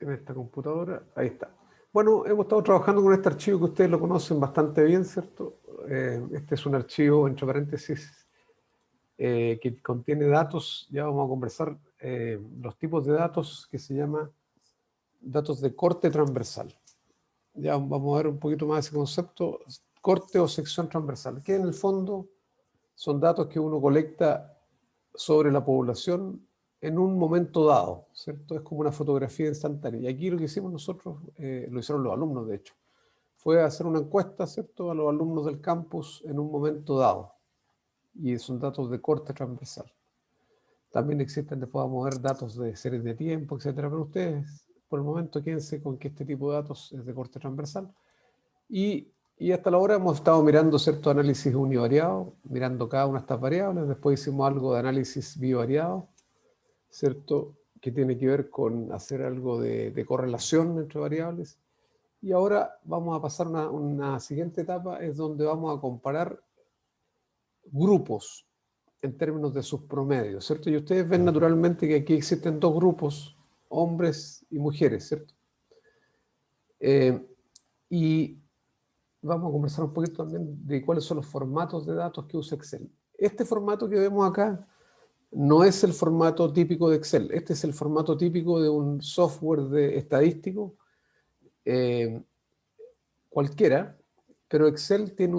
en esta computadora. Ahí está. Bueno, hemos estado trabajando con este archivo que ustedes lo conocen bastante bien, ¿cierto? Este es un archivo, entre paréntesis, que contiene datos. Ya vamos a conversar los tipos de datos que se llama datos de corte transversal. Ya vamos a ver un poquito más ese concepto, corte o sección transversal, que en el fondo son datos que uno colecta sobre la población en un momento dado, ¿cierto? Es como una fotografía instantánea. Y aquí lo que hicimos nosotros, lo hicieron los alumnos, de hecho, fue hacer una encuesta, ¿cierto?, a los alumnos del campus en un momento dado. Y son datos de corte transversal. También existen, después vamos a ver datos de series de tiempo, etcétera, pero ustedes, por el momento, quédense con que este tipo de datos es de corte transversal. Y hasta la hora hemos estado mirando cierto análisis univariado, mirando cada una de estas variables. Después hicimos algo de análisis bivariado, ¿cierto?, que tiene que ver con hacer algo de correlación entre variables. Y ahora vamos a pasar a una siguiente etapa, es donde vamos a comparar grupos en términos de sus promedios, ¿cierto? Y ustedes ven naturalmente que aquí existen dos grupos, hombres y mujeres, ¿cierto? Y vamos a conversar un poquito también de cuáles son los formatos de datos que usa Excel. Este formato que vemos acá no es el formato típico de Excel. Este es el formato típico de un software estadístico cualquiera, pero Excel tiene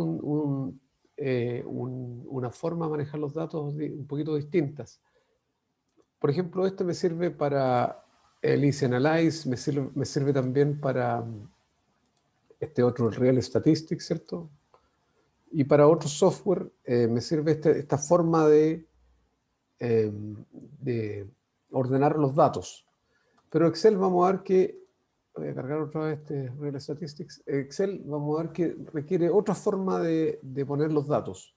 una forma de manejar los datos un poquito distintas. Por ejemplo, este me sirve para el Easy Analyze, me sirve también para este otro, el Real Statistics, ¿cierto? Y para otro software me sirve esta forma de ordenar los datos. Pero Excel vamos a ver que, voy a cargar otra vez este Real Statistics, Excel vamos a ver que requiere otra forma de poner los datos.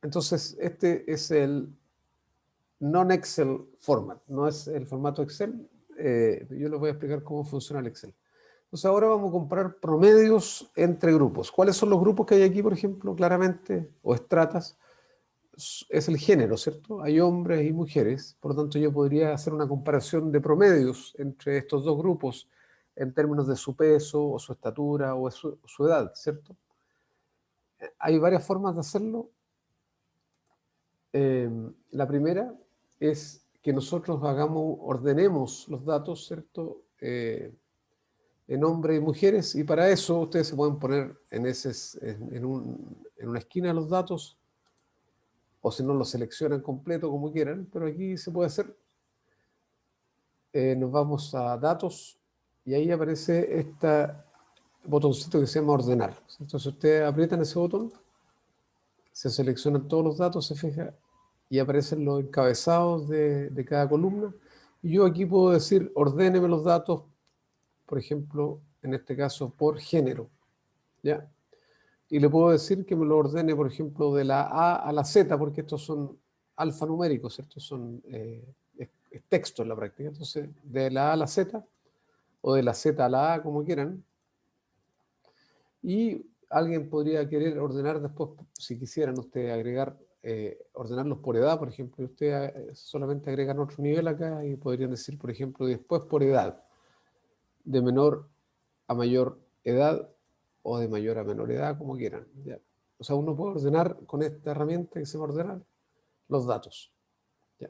Entonces, este es el non-Excel format, no es el formato Excel. Yo les voy a explicar cómo funciona el Excel. Entonces ahora vamos a comparar promedios entre grupos. ¿Cuáles son los grupos que hay aquí, por ejemplo, claramente, o estratas? Es el género, ¿cierto? Hay hombres y mujeres, por lo tanto yo podría hacer una comparación de promedios entre estos dos grupos en términos de su peso, o su estatura, o su edad, ¿cierto? Hay varias formas de hacerlo. La primera es que nosotros ordenemos los datos, ¿cierto?, en hombres y mujeres, y para eso ustedes se pueden poner en una esquina los datos, o si no los seleccionan completo como quieran, pero aquí se puede hacer. Nos vamos a datos y ahí aparece este botoncito que se llama ordenar. Entonces ustedes aprietan ese botón, se seleccionan todos los datos, se fija, y aparecen los encabezados de cada columna. Y yo aquí puedo decir, ordéneme los datos, por ejemplo, en este caso, por género, ¿ya? Y le puedo decir que me lo ordene, por ejemplo, de la A a la Z, porque estos son alfanuméricos, ¿cierto? Es texto en la práctica. Entonces, de la A a la Z, o de la Z a la A, como quieran. Y alguien podría querer ordenar después, si quisieran ustedes agregar, ordenarlos por edad, por ejemplo. Ustedes solamente agregan otro nivel acá y podrían decir, por ejemplo, después por edad, de menor a mayor edad o de mayor a menor edad, como quieran, ¿ya? O sea, uno puede ordenar con esta herramienta que se llama ordenar los datos, ¿ya?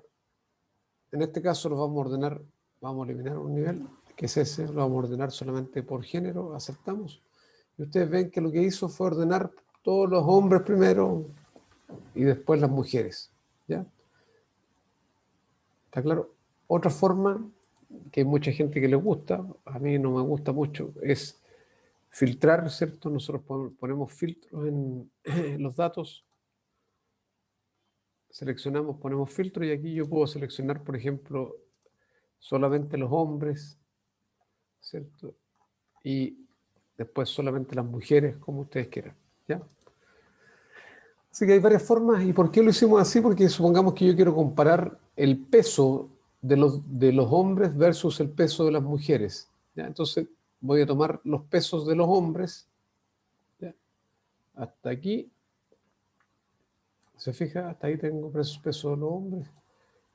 En este caso los vamos a ordenar, vamos a eliminar un nivel, que es ese, lo vamos a ordenar solamente por género, aceptamos. Y ustedes ven que lo que hizo fue ordenar todos los hombres primero y después las mujeres, ¿ya? ¿Está claro? Otra forma que hay mucha gente que le gusta, a mí no me gusta mucho, es filtrar, ¿cierto? Nosotros ponemos filtros en los datos, seleccionamos, ponemos filtros y aquí yo puedo seleccionar, por ejemplo, solamente los hombres, ¿cierto? Y después solamente las mujeres, como ustedes quieran, ¿ya? Así que hay varias formas. ¿Y por qué lo hicimos así? Porque supongamos que yo quiero comparar el peso de los hombres versus el peso de las mujeres, ¿ya? Entonces voy a tomar los pesos de los hombres, ¿ya?, hasta aquí. ¿Se fija? Hasta ahí tengo peso de los hombres.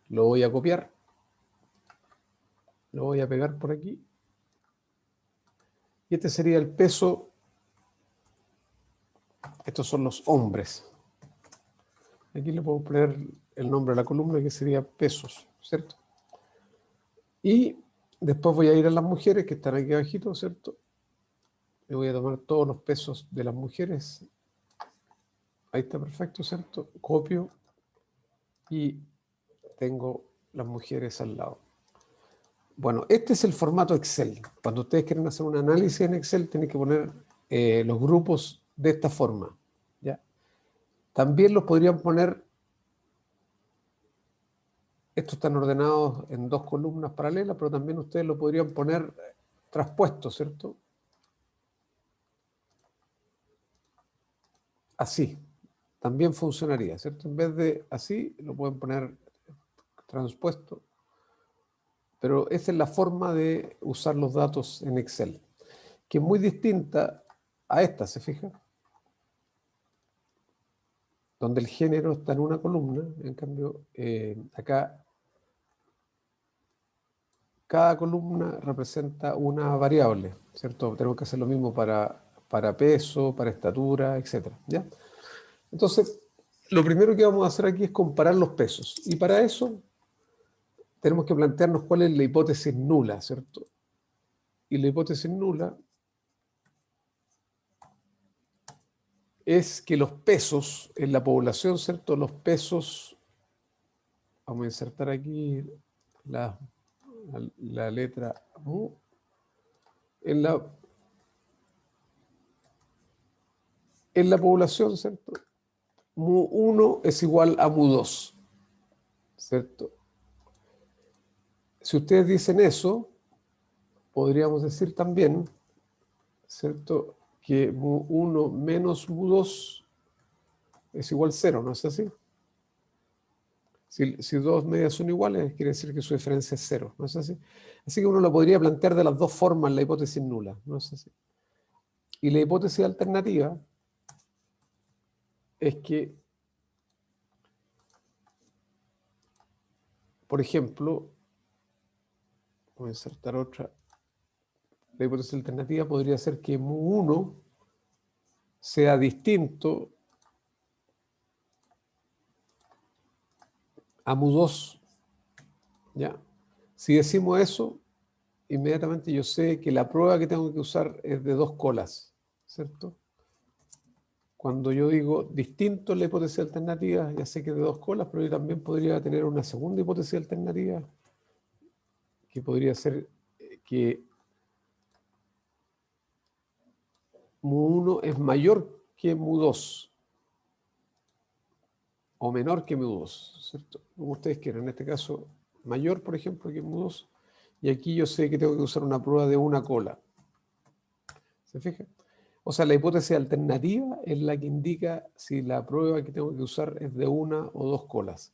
Lo voy a copiar. Lo voy a pegar por aquí. Y este sería el peso. Estos son los hombres. Aquí le puedo poner el nombre de la columna, que sería pesos, ¿cierto? Y después voy a ir a las mujeres, que están aquí abajito, ¿cierto? Y voy a tomar todos los pesos de las mujeres. Ahí está perfecto, ¿cierto? Copio y tengo las mujeres al lado. Bueno, este es el formato Excel. Cuando ustedes quieren hacer un análisis en Excel, tienen que poner los grupos de esta forma, ¿ya? También los podrían poner, estos están ordenados en 2 columnas paralelas, pero también ustedes lo podrían poner traspuesto, ¿cierto? Así, también funcionaría, ¿cierto? En vez de así, lo pueden poner transpuesto. Pero esa es la forma de usar los datos en Excel, que es muy distinta a esta, ¿se fija? Donde el género está en una columna, en cambio, acá cada columna representa una variable, ¿cierto? Tenemos que hacer lo mismo para peso, para estatura, etc. ¿Ya? Entonces, lo primero que vamos a hacer aquí es comparar los pesos. Y para eso tenemos que plantearnos cuál es la hipótesis nula, ¿cierto? Y la hipótesis nula es que los pesos en la población, ¿cierto? Los pesos, vamos a insertar aquí la letra mu, en la población, ¿cierto? Mu1 es igual a mu2, ¿cierto? Si ustedes dicen eso, podríamos decir también, ¿cierto?, que mu1 menos mu2 es igual a 0, ¿no es así? Si dos medias son iguales, quiere decir que su diferencia es 0, ¿no es así? Así que uno lo podría plantear de las dos formas en la hipótesis nula, ¿no es así? Y la hipótesis alternativa es que, por ejemplo, voy a insertar otra. La hipótesis alternativa podría ser que mu1 sea distinto a mu2, ¿ya? Si decimos eso, inmediatamente yo sé que la prueba que tengo que usar es de 2 colas, ¿cierto? Cuando yo digo distinto en la hipótesis alternativa, ya sé que es de 2 colas, pero yo también podría tener una segunda hipótesis alternativa, que podría ser que mu1 es mayor que mu2, o menor que mu2, ¿cierto? Como ustedes quieran, en este caso, mayor, por ejemplo, que mu2, y aquí yo sé que tengo que usar una prueba de una cola. ¿Se fijan? O sea, la hipótesis alternativa es la que indica si la prueba que tengo que usar es de una o 2 colas.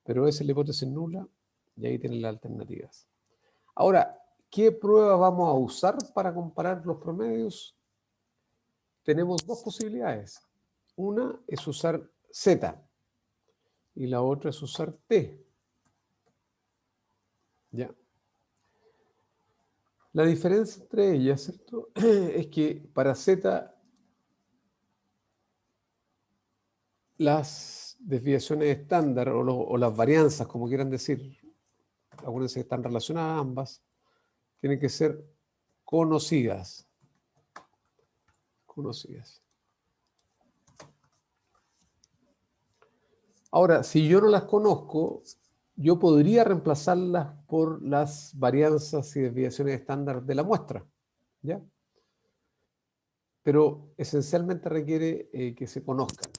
Pero esa es la hipótesis nula y ahí tienen las alternativas. Ahora, ¿qué prueba vamos a usar para comparar los promedios? Tenemos 2 posibilidades. Una es usar Z y la otra es usar T. ¿Ya? La diferencia entre ellas, ¿cierto?, es que para Z las desviaciones estándar o las varianzas, como quieran decir, acuérdense que están relacionadas ambas, tienen que ser conocidas. Conocidas. Ahora, si yo no las conozco, yo podría reemplazarlas por las varianzas y desviaciones estándar de la muestra, ¿ya? Pero esencialmente requiere que se conozcan.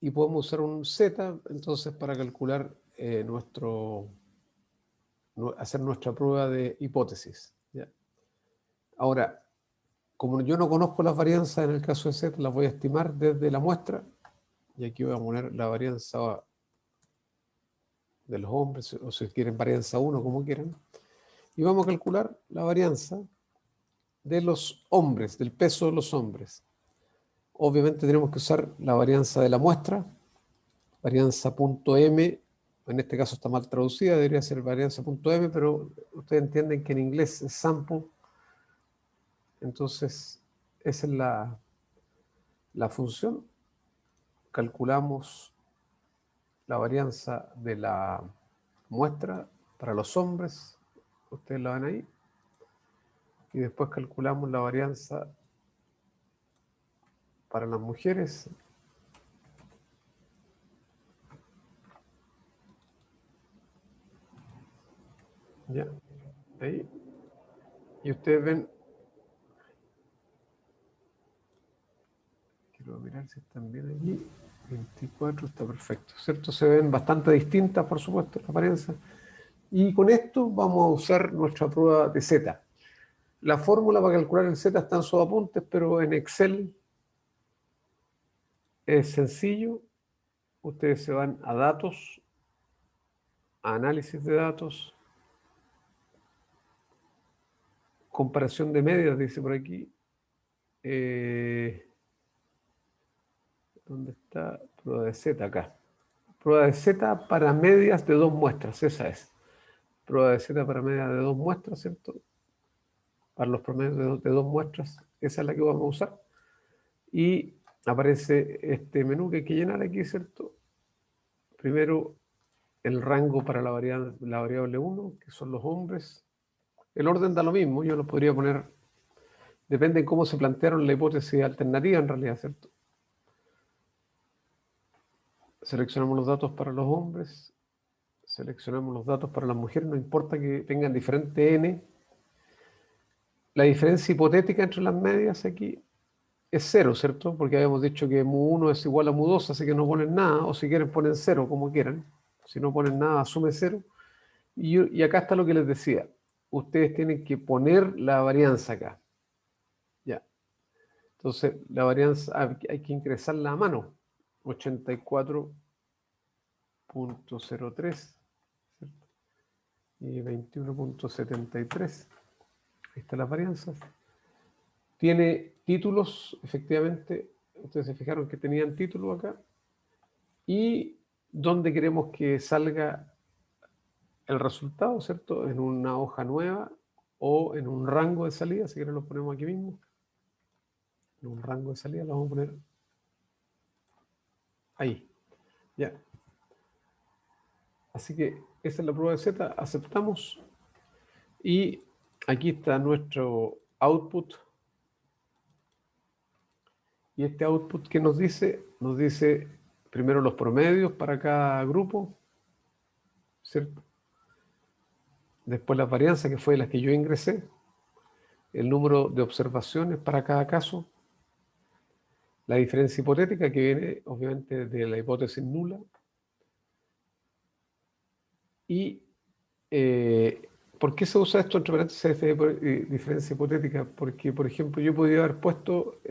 Y podemos usar un Z, entonces, para calcular hacer nuestra prueba de hipótesis, ¿ya? Ahora, como yo no conozco las varianzas en el caso de Z, las voy a estimar desde la muestra. Y aquí voy a poner la varianza de los hombres, o si quieren varianza 1, como quieran. Y vamos a calcular la varianza de los hombres, del peso de los hombres. Obviamente tenemos que usar la varianza de la muestra, varianza .m en este caso está mal traducida, debería ser varianza.m, pero ustedes entienden que en inglés es sample. Entonces, esa es la función. Calculamos la varianza de la muestra para los hombres, ustedes la ven ahí, y después calculamos la varianza para las mujeres. Ya, ahí. Y ustedes ven, quiero mirar si están bien allí, 24 está perfecto, ¿cierto? Se ven bastante distintas, por supuesto, la apariencia. Y con esto vamos a usar nuestra prueba de Z. La fórmula para calcular el Z está en sus apuntes, pero en Excel es sencillo. Ustedes se van a datos, a análisis de datos, comparación de medias, dice por aquí. ¿Dónde está? Prueba de Z acá. Prueba de Z para medias de 2 muestras, esa es. Prueba de Z para medias de 2 muestras, ¿cierto? Para los promedios de 2 muestras, esa es la que vamos a usar. Y aparece este menú que hay que llenar aquí, ¿cierto? Primero, el rango para la variable 1, que son los hombres. El orden da lo mismo, yo lo podría poner, depende de cómo se plantearon la hipótesis alternativa en realidad, ¿cierto? Seleccionamos los datos para los hombres, seleccionamos los datos para las mujeres, no importa que tengan diferente n. La diferencia hipotética entre las medias aquí es 0, ¿cierto? Porque habíamos dicho que mu1 es igual a mu2, así que no ponen nada, o si quieren ponen 0, como quieran. Si no ponen nada, asume 0. Y acá está lo que les decía. Ustedes tienen que poner la varianza acá. Ya. Entonces, la varianza hay que ingresarla a mano. 84.03 y 21.73. Ahí está la varianza. Tiene títulos, efectivamente. Ustedes se fijaron que tenían título acá. Y dónde queremos que salga el resultado, ¿cierto? En una hoja nueva o en un rango de salida. Si quieren lo ponemos aquí mismo. En un rango de salida lo vamos a poner ahí. Ya. Así que esa es la prueba de Z. Aceptamos. Y aquí está nuestro output. Y este output, ¿qué nos dice? Nos dice primero los promedios para cada grupo, ¿cierto? Después las varianzas, que fue las que yo ingresé. El número de observaciones para cada caso. La diferencia hipotética, que viene obviamente de la hipótesis nula. Y ¿por qué se usa esto entre paréntesis de diferencia hipotética? Porque, por ejemplo, yo podría haber puesto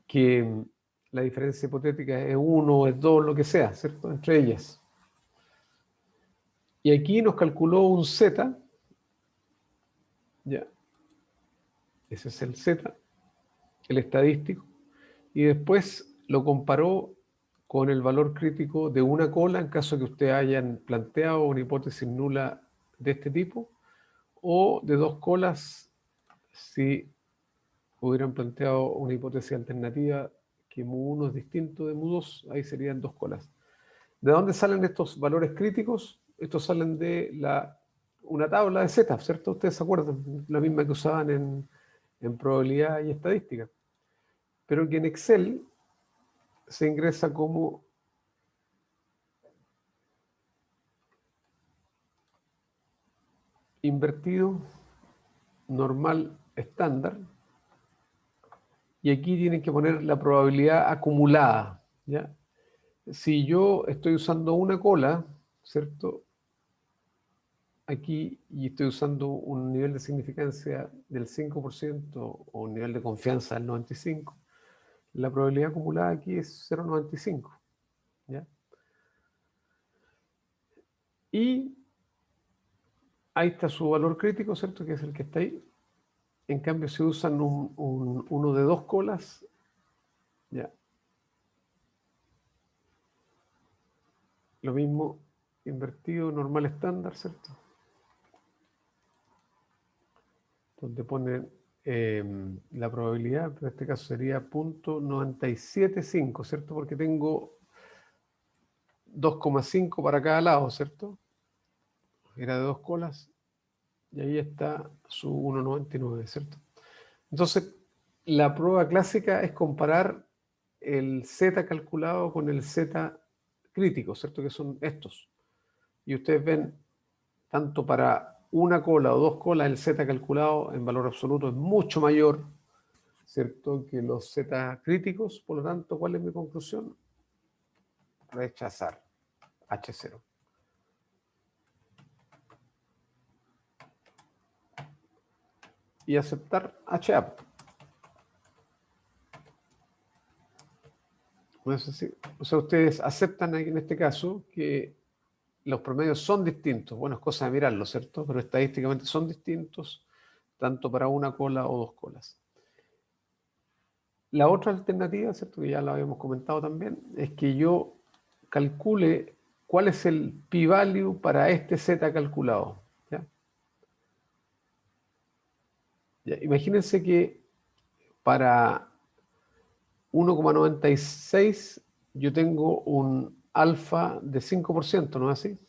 que la diferencia hipotética es 1, es 2, lo que sea, ¿cierto? Entre ellas. Y aquí nos calculó un Z. Ya. Ese es el Z, el estadístico. Y después lo comparó con el valor crítico de una cola en caso de que ustedes hayan planteado una hipótesis nula de este tipo, o de 2 colas si hubieran planteado una hipótesis alternativa que mu1 es distinto de mu2, ahí serían 2 colas. ¿De dónde salen estos valores críticos? Estos salen de una tabla de Z, ¿cierto? Ustedes se acuerdan, la misma que usaban en probabilidad y estadística. Pero que en Excel se ingresa como invertido, normal, estándar. Y aquí tienen que poner la probabilidad acumulada, ¿ya? Si yo estoy usando una cola, ¿cierto? Aquí y estoy usando un nivel de significancia del 5% o un nivel de confianza del 95%, la probabilidad acumulada aquí es 0,95, ¿ya? Y ahí está su valor crítico, ¿cierto? Que es el que está ahí. En cambio, si usan uno de 2 colas, ya. lo mismo invertido, normal estándar, ¿cierto? Donde ponen la probabilidad, pero en este caso sería 0.975, ¿cierto? Porque tengo 2,5 para cada lado, ¿cierto? Era de 2 colas, y ahí está su 1,99, ¿cierto? Entonces, la prueba clásica es comparar el Z calculado con el Z crítico, ¿cierto? Que son estos. Y ustedes ven, tanto para una cola o dos colas, el Z calculado en valor absoluto es mucho mayor, ¿cierto?, que los Z críticos. Por lo tanto, ¿cuál es mi conclusión? Rechazar H0. Y aceptar HA. O sea, ustedes aceptan en este caso que los promedios son distintos. Bueno, es cosa de mirarlo, ¿cierto? Pero estadísticamente son distintos, tanto para una cola o dos colas. La otra alternativa, ¿cierto?, que ya lo habíamos comentado también, es que yo calcule cuál es el p-value para este Z calculado. ¿Ya? Ya, imagínense que para 1,96 yo tengo un alfa de 5%, ¿no es así?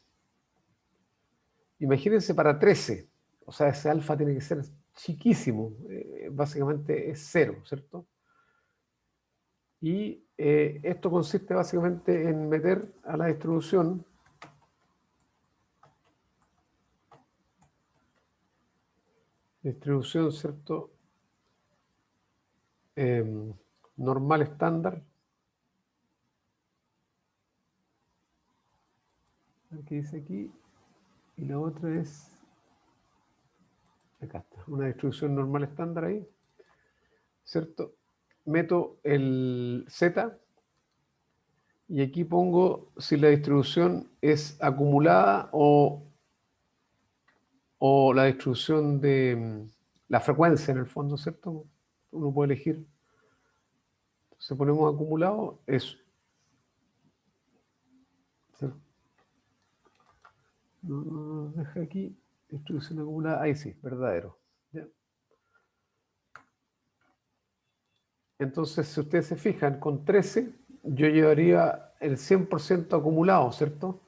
Imagínense para 13, o sea, ese alfa tiene que ser chiquísimo, básicamente es cero, ¿cierto? Y esto consiste básicamente en meter a la distribución ¿cierto? Normal estándar. ¿Qué dice aquí? Y la otra es, acá está, una distribución normal estándar ahí, ¿cierto? Meto el Z y aquí pongo si la distribución es acumulada o la distribución de la frecuencia en el fondo, ¿cierto? Uno puede elegir. Entonces ponemos acumulado, eso. ¿Cierto? No, deja aquí, distribución acumulada, ahí sí, verdadero. ¿Ya? Entonces, si ustedes se fijan, con 13 yo llevaría el 100% acumulado, ¿cierto?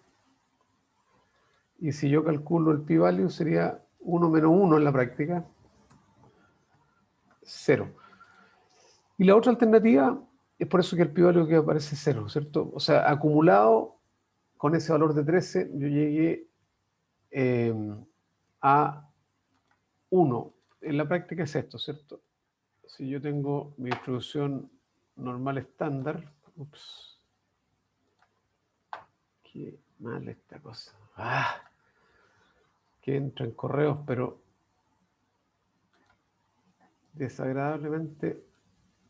Y si yo calculo el p-value sería 1 menos 1 en la práctica, 0. Y la otra alternativa es por eso que el p-value que aparece 0, ¿cierto? O sea, acumulado con ese valor de 13 yo llegué a 1. En la práctica es esto, ¿cierto? Si yo tengo mi distribución normal estándar, ups, qué mal esta cosa. Que entra en correos, pero desagradablemente,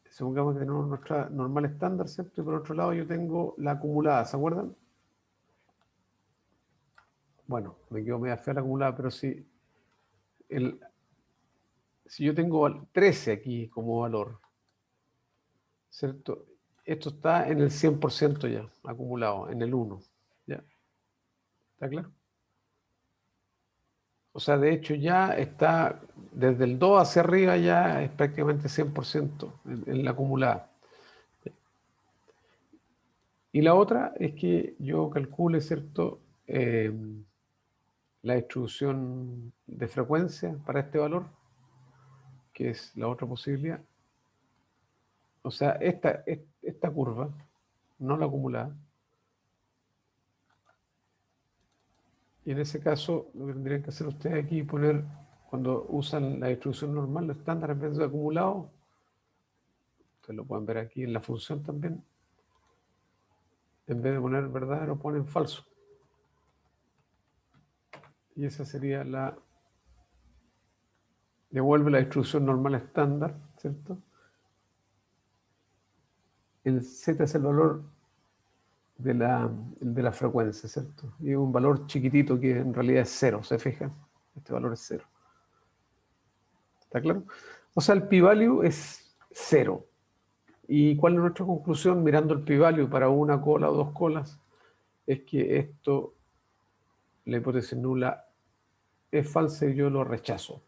supongamos que tenemos nuestra normal estándar, ¿cierto? Y por otro lado yo tengo la acumulada, ¿se acuerdan? Bueno, me quedo media fea la acumulada, pero si yo tengo 13 aquí como valor, ¿cierto? Esto está en el 100% ya, acumulado, en el 1. ¿Ya? ¿Está claro? O sea, de hecho ya está, desde el 2 hacia arriba ya es prácticamente 100% en la acumulada. Y la otra es que yo calcule, ¿cierto?, la distribución de frecuencia para este valor, que es la otra posibilidad. O sea, esta curva, no la acumulada. Y en ese caso, lo que tendrían que hacer ustedes aquí es poner, cuando usan la distribución normal, los estándares en vez de acumulado, ustedes lo pueden ver aquí en la función también, en vez de poner verdadero, ponen falso. Y esa sería devuelve la distribución normal estándar, ¿cierto? El Z es el valor de la frecuencia, ¿cierto? Y un valor chiquitito que en realidad es cero, ¿se fijan? Este valor es cero. ¿Está claro? O sea, el p-value es cero. ¿Y cuál es nuestra conclusión mirando el p-value para una cola o dos colas? es que esto, la hipótesis nula, es falsa y yo lo rechazo.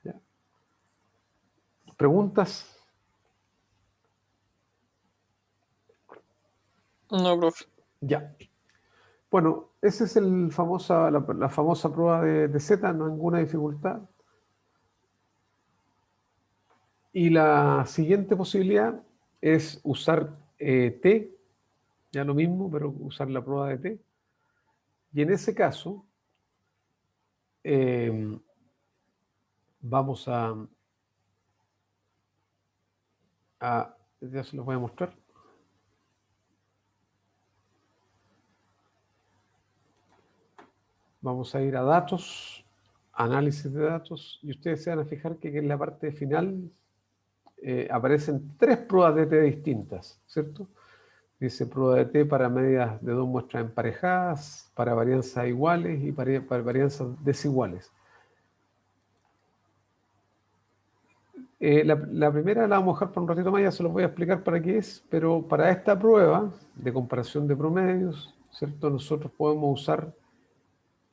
¿Ya? ¿Preguntas? No, profe. Ya. Bueno, esa es la famosa prueba de Z, no hay ninguna dificultad. Y la siguiente posibilidad es usar T, ya lo mismo, pero usar la prueba de T. Y en ese caso, vamos ya se los voy a mostrar. Vamos a ir a datos, análisis de datos, y ustedes se van a fijar que en la parte final aparecen 3 pruebas de T distintas, ¿cierto? Dice prueba de T para medidas de 2 muestras emparejadas, para varianzas iguales y para varianzas desiguales. La primera la vamos a dejar por un ratito más, ya se los voy a explicar para qué es, pero para esta prueba de comparación de promedios, ¿cierto? Nosotros podemos usar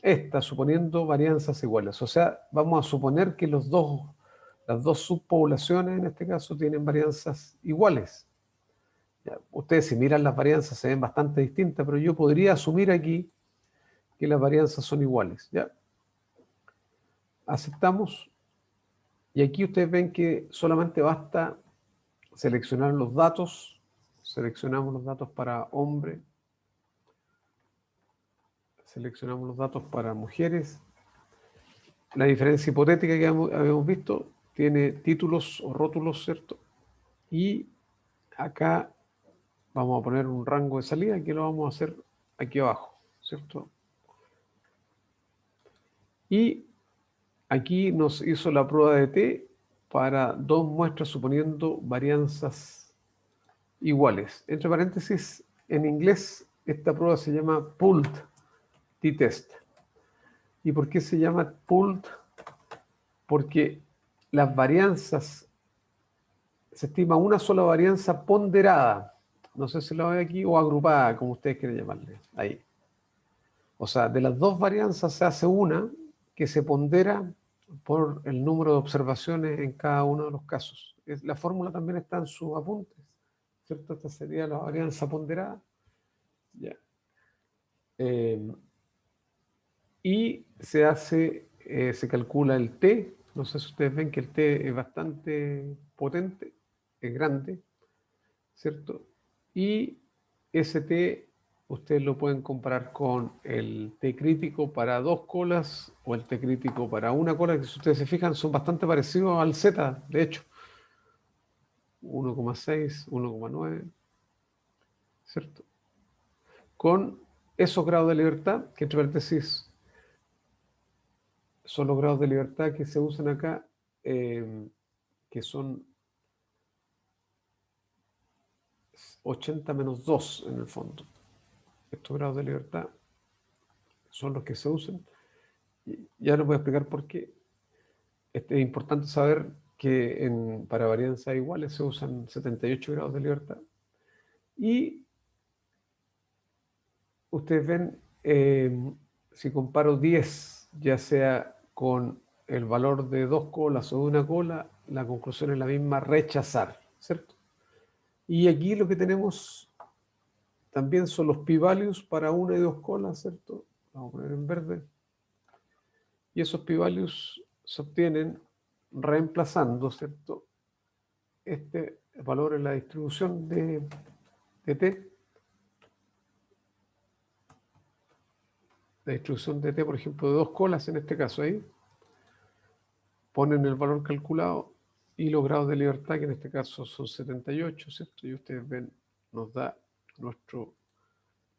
esta suponiendo varianzas iguales. O sea, vamos a suponer que las dos subpoblaciones en este caso tienen varianzas iguales. Ya, ustedes si miran las varianzas se ven bastante distintas, pero yo podría asumir aquí que las varianzas son iguales. ¿Ya? Aceptamos. Y aquí ustedes ven que solamente basta seleccionar los datos. Seleccionamos los datos para hombre. Seleccionamos los datos para mujeres. La diferencia hipotética que habíamos visto tiene títulos o rótulos, ¿cierto? Y acá vamos a poner un rango de salida que lo vamos a hacer aquí abajo, ¿cierto? Y aquí nos hizo la prueba de T para 2 muestras suponiendo varianzas iguales. Entre paréntesis, en inglés esta prueba se llama pooled t-test. ¿Y por qué se llama pooled? Porque las varianzas, se estima una sola varianza ponderada, no sé si lo ve aquí, o agrupada, como ustedes quieren llamarle, ahí. O sea, de las 2 varianzas se hace una que se pondera por el número de observaciones en cada uno de los casos. La fórmula también está en sus apuntes, ¿cierto? Esta sería la varianza ponderada. Ya. Y se calcula el T. No sé si ustedes ven que el T es bastante potente, es grande, ¿cierto? Y ese T ustedes lo pueden comparar con el T crítico para 2 colas o el T crítico para una cola, que si ustedes se fijan son bastante parecidos al Z, de hecho. 1,6, 1,9, ¿cierto? Con esos grados de libertad, que entre paréntesis son los grados de libertad que se usan acá, que son 80 menos 2 en el fondo. Estos grados de libertad son los que se usan. Y ya les voy a explicar por qué. Es importante saber que para varianzas iguales se usan 78 grados de libertad. Y ustedes ven, si comparo 10, ya sea con el valor de 2 colas o de una cola, la conclusión es la misma, rechazar, ¿cierto? Y aquí lo que tenemos también son los p-values para una y 2 colas, ¿cierto? Vamos a poner en verde. Y esos p-values se obtienen reemplazando, ¿cierto? Este valor en la distribución de T. La distribución de T, por ejemplo, de 2 colas, en este caso ahí, ponen el valor calculado y los grados de libertad, que en este caso son 78, ¿cierto? Y ustedes ven, nos da nuestro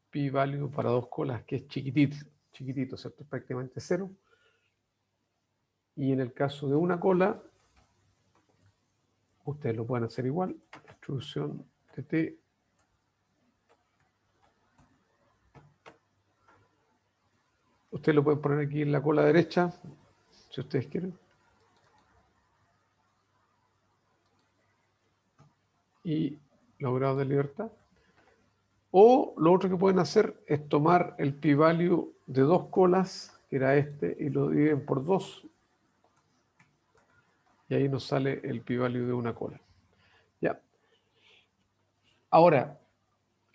p-value para 2 colas, que es chiquitito, ¿cierto? Es prácticamente cero. Y en el caso de una cola, ustedes lo pueden hacer igual. Distribución de T. Ustedes lo pueden poner aquí en la cola derecha, si ustedes quieren. Y los grados de libertad. O lo otro que pueden hacer es tomar el p-value de 2 colas, que era este, y lo dividen por 2. Y ahí nos sale el p-value de una cola. Ya. Ahora,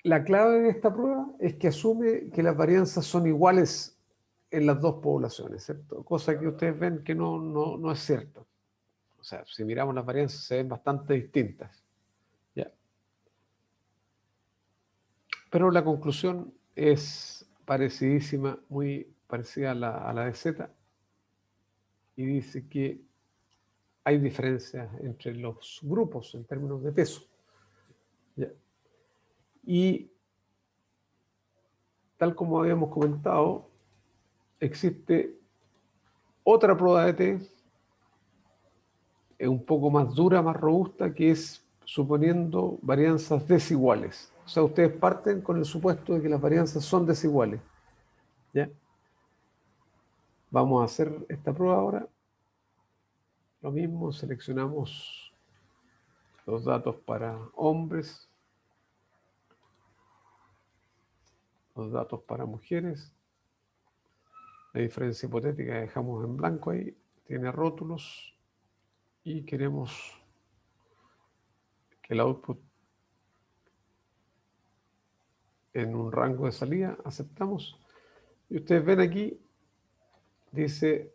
la clave de esta prueba es que asume que las varianzas son iguales en las dos poblaciones, ¿cierto? Cosa que ustedes ven que no es cierto. O sea, si miramos las varianzas se ven bastante distintas. ¿Ya? Pero la conclusión es parecidísima, muy parecida a la de Z, y dice que hay diferencias entre los grupos en términos de peso. ¿Ya? Y tal como habíamos comentado, existe otra prueba de T, un poco más dura, más robusta, que es suponiendo varianzas desiguales. O sea, ustedes parten con el supuesto de que las varianzas son desiguales. ¿Ya? Vamos a hacer esta prueba ahora. Lo mismo, seleccionamos los datos para hombres, los datos para mujeres. La diferencia hipotética la dejamos en blanco ahí, tiene rótulos y queremos que el output en un rango de salida, aceptamos. Y ustedes ven aquí, dice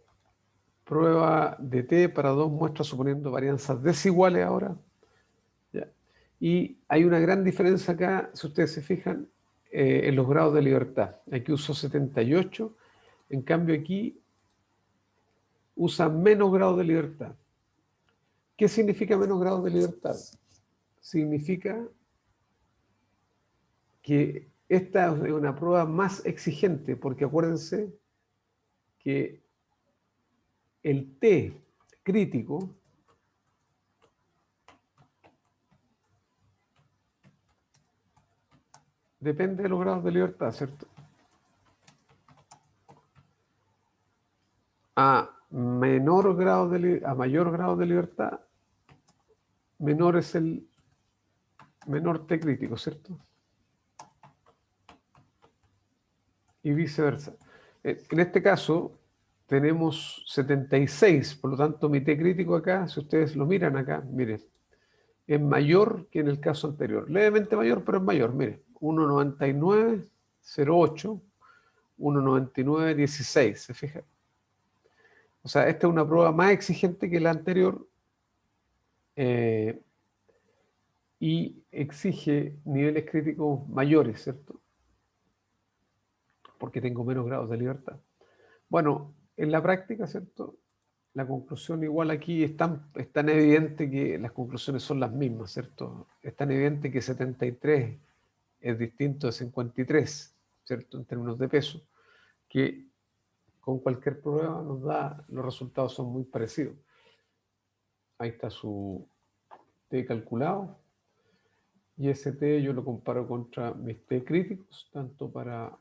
prueba de T para 2 muestras suponiendo varianzas desiguales ahora. ¿Ya? Y hay una gran diferencia acá, si ustedes se fijan, en los grados de libertad. Aquí usó 78, en cambio aquí usa menos grados de libertad. ¿Qué significa menos grados de libertad? Significa que esta es una prueba más exigente, porque acuérdense que el T crítico depende de los grados de libertad, ¿cierto? A mayor grado de libertad, menor es el menor T crítico, ¿cierto? Y viceversa. En este caso tenemos 76, por lo tanto mi T crítico acá, si ustedes lo miran acá, miren, es mayor que en el caso anterior. Levemente mayor, pero es mayor, miren, 1,9908, 1,9916, ¿se fijan? O sea, esta es una prueba más exigente que la anterior y exige niveles críticos mayores, ¿cierto? Porque tengo menos grados de libertad. Bueno, en la práctica, ¿cierto? La conclusión igual aquí es tan evidente que las conclusiones son las mismas, ¿cierto? Es tan evidente que 73 es distinto de 53, ¿cierto? En términos de peso, que con cualquier prueba los resultados son muy parecidos. Ahí está su T calculado. Y ese T yo lo comparo contra mis T críticos, tanto para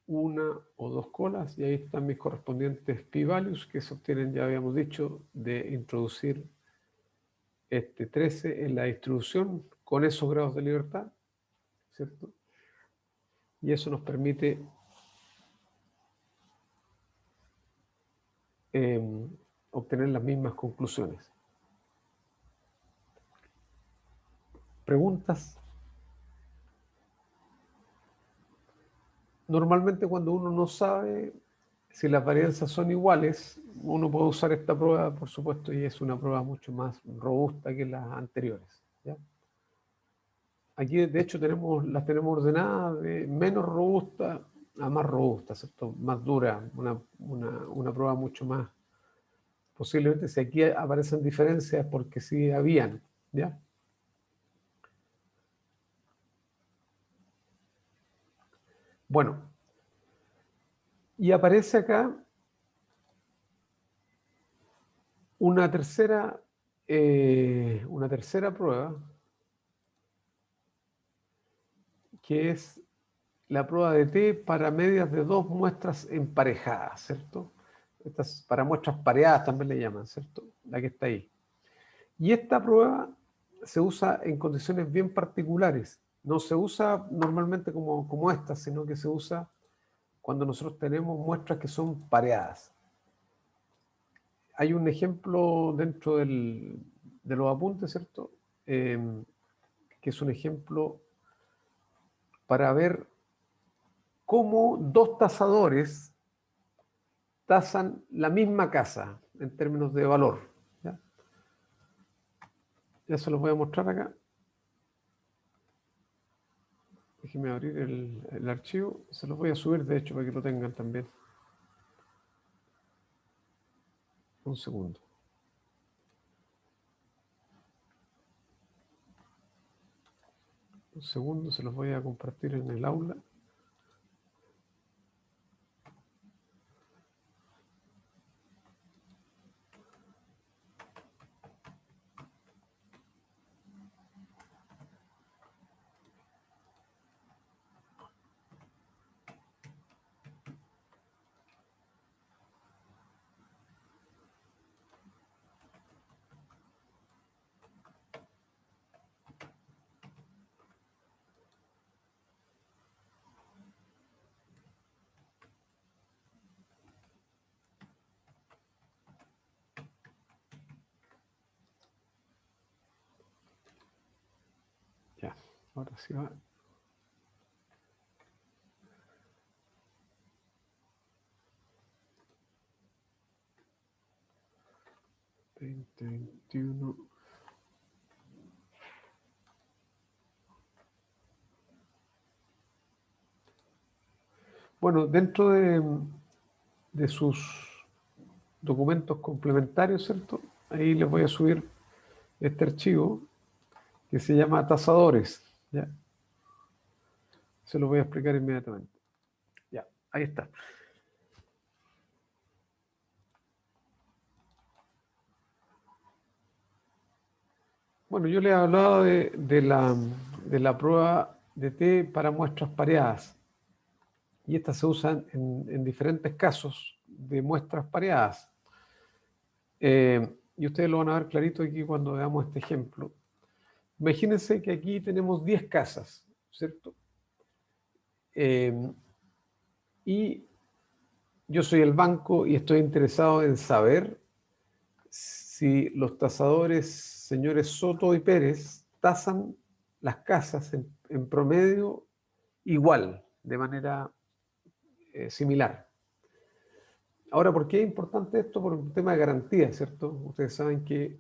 una o dos colas, y ahí están mis correspondientes p-values que se obtienen, ya habíamos dicho, de introducir este 13 en la distribución con esos grados de libertad, ¿cierto? Y eso nos permite obtener las mismas conclusiones. ¿Preguntas? Normalmente cuando uno no sabe si las varianzas son iguales, uno puede usar esta prueba, por supuesto, y es una prueba mucho más robusta que las anteriores. ¿Ya? Aquí, de hecho, las tenemos ordenadas de menos robusta a más robusta, ¿cierto? Más dura, una prueba mucho más. Posiblemente si aquí aparecen diferencias porque sí habían, ¿ya? Bueno, y aparece acá una tercera prueba, que es la prueba de T para medias de dos muestras emparejadas, ¿cierto? Estas para muestras pareadas también le llaman, ¿cierto? La que está ahí. Y esta prueba se usa en condiciones bien particulares. no se usa normalmente como esta, sino que se usa cuando nosotros tenemos muestras que son pareadas. Hay un ejemplo dentro de los apuntes, ¿cierto? Que es un ejemplo para ver cómo dos tasadores tasan la misma casa en términos de valor. Ya se los voy a mostrar acá. Déjenme abrir el archivo. Se los voy a subir, de hecho, para que lo tengan también. Un segundo. Un segundo, se los voy a compartir en el aula. Ya, ahora sí va. Veinte, 21. Bueno, dentro de sus documentos complementarios, ¿cierto? Ahí les voy a subir este archivo que se llama tasadores. ¿Ya? Se lo voy a explicar inmediatamente. Ya, ahí está. Bueno, yo les hablaba de la prueba de T para muestras pareadas. Y estas se usan en diferentes casos de muestras pareadas. Y ustedes lo van a ver clarito aquí cuando veamos este ejemplo. Imagínense que aquí tenemos 10 casas, ¿cierto? Y yo soy el banco y estoy interesado en saber si los tasadores, señores Soto y Pérez, tasan las casas en promedio igual, de manera similar. Ahora, ¿por qué es importante esto? Por un tema de garantía, ¿cierto? Ustedes saben que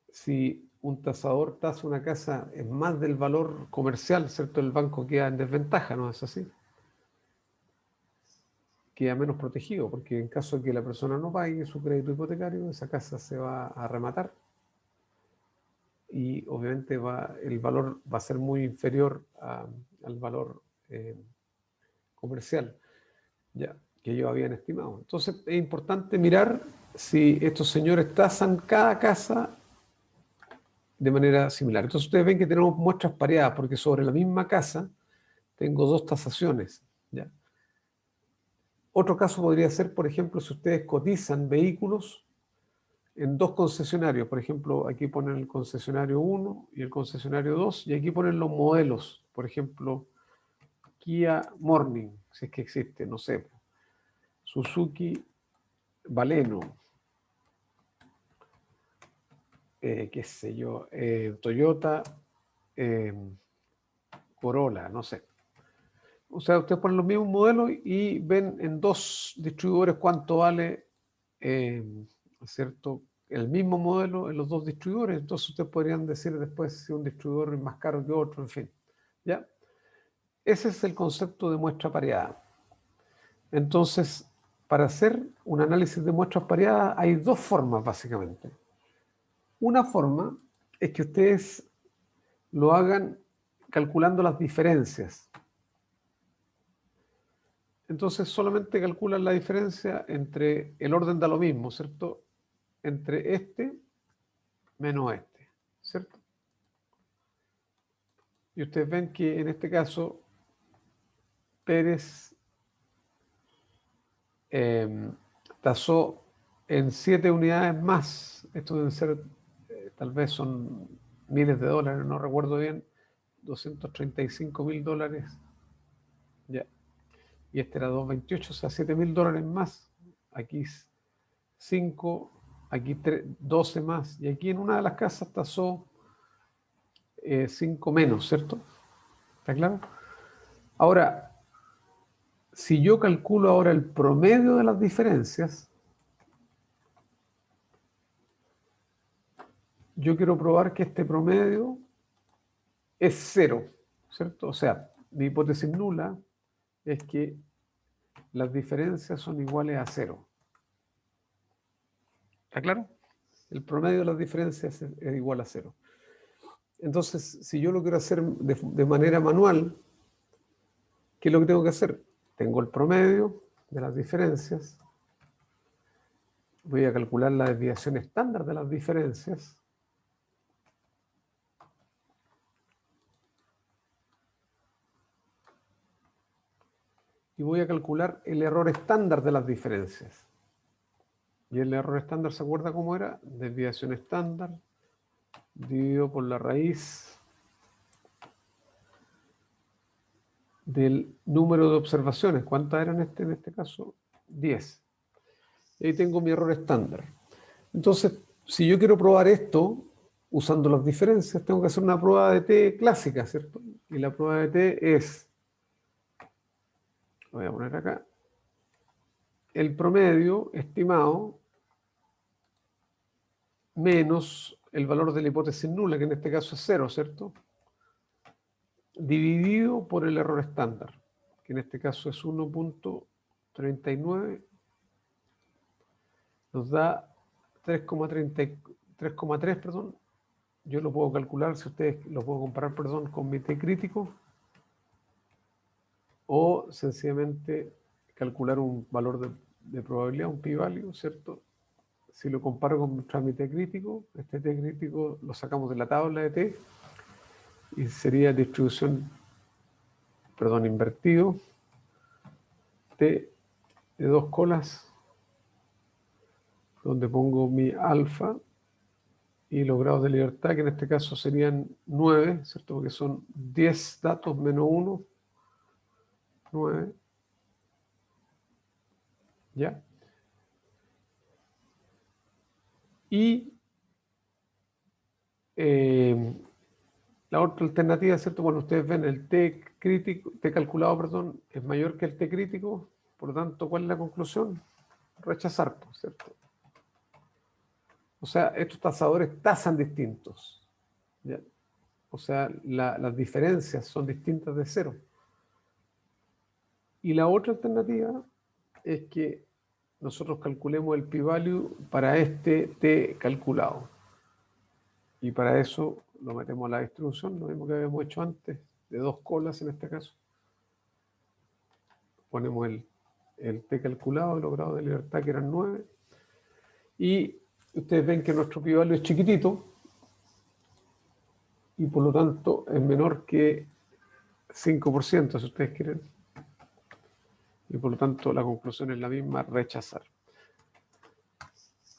si un tasador tasa una casa en más del valor comercial, ¿cierto? El banco queda en desventaja, ¿no es así? Queda menos protegido, porque en caso de que la persona no pague su crédito hipotecario, esa casa se va a rematar y obviamente el valor va a ser muy inferior al valor comercial, ya, que ellos habían estimado. Entonces es importante mirar si estos señores tasan cada casa de manera similar. Entonces ustedes ven que tenemos muestras pareadas porque sobre la misma casa tengo dos tasaciones. ¿Ya? Otro caso podría ser, por ejemplo, si ustedes cotizan vehículos en dos concesionarios. Por ejemplo, aquí ponen el concesionario 1 y el concesionario 2 y aquí ponen los modelos. Por ejemplo, Kia Morning, si es que existe, no sé. Suzuki Baleno, qué sé yo, Toyota Corolla, no sé. O sea, ustedes ponen los mismos modelos y ven en dos distribuidores cuánto vale, ¿cierto? El mismo modelo en los dos distribuidores. Entonces ustedes podrían decir después si un distribuidor es más caro que otro, en fin. ¿Ya? Ese es el concepto de muestra pareada. Entonces, para hacer un análisis de muestras pareadas hay dos formas, básicamente. Una forma es que ustedes lo hagan calculando las diferencias. Entonces solamente calculan la diferencia entre, el orden da lo mismo, ¿cierto? Entre este menos este, ¿cierto? Y ustedes ven que en este caso Pérez tasó en 7 unidades más. Esto deben ser, tal vez son miles de dólares, no recuerdo bien, $235.000. Ya. Y este era 228, o sea, $7.000 más. Aquí 5, aquí 12 más. Y aquí en una de las casas tasó 5 menos, ¿cierto? ¿Está claro? Ahora, si yo calculo ahora el promedio de las diferencias, yo quiero probar que este promedio es 0, ¿cierto? O sea, mi hipótesis nula es que las diferencias son iguales a 0. ¿Está claro? El promedio de las diferencias es igual a 0. Entonces, si yo lo quiero hacer de manera manual, ¿qué es lo que tengo que hacer? Tengo el promedio de las diferencias. Voy a calcular la desviación estándar de las diferencias. Y voy a calcular el error estándar de las diferencias. Y el error estándar, ¿se acuerda cómo era? Desviación estándar dividido por la raíz del número de observaciones. ¿Cuántas eran en este caso? 10. Y ahí tengo mi error estándar. Entonces, si yo quiero probar esto, usando las diferencias, tengo que hacer una prueba de t clásica, ¿cierto? Y la prueba de t es, lo voy a poner acá, el promedio estimado menos el valor de la hipótesis nula, que en este caso es 0, ¿cierto? Dividido por el error estándar, que en este caso es 1.39, nos da 3,3, perdón. Yo lo puedo calcular, si ustedes lo puedo comparar, perdón, con mi t crítico, o sencillamente calcular un valor de probabilidad, un p-value, ¿cierto? Si lo comparo con nuestro t crítico, este t crítico lo sacamos de la tabla de t y sería distribución, perdón, invertido, t de 2 colas, donde pongo mi alfa y los grados de libertad, que en este caso serían 9, ¿cierto? Porque son 10 datos menos 1, 9, ¿ya? Y la otra alternativa, ¿cierto? Bueno, ustedes ven el t crítico, t calculado, perdón, es mayor que el t crítico, por lo tanto, ¿cuál es la conclusión? Rechazar, ¿cierto? O sea, estos tasadores tasan distintos, ¿ya? O sea, las diferencias son distintas de 0. Y la otra alternativa es que nosotros calculemos el p-value para este t calculado. Y para eso lo metemos a la distribución, lo mismo que habíamos hecho antes, de 2 colas en este caso. Ponemos el t calculado, los grados de libertad que eran 9. Y ustedes ven que nuestro p-value es chiquitito y por lo tanto es menor que 5%, si ustedes quieren. Y por lo tanto la conclusión es la misma, rechazar.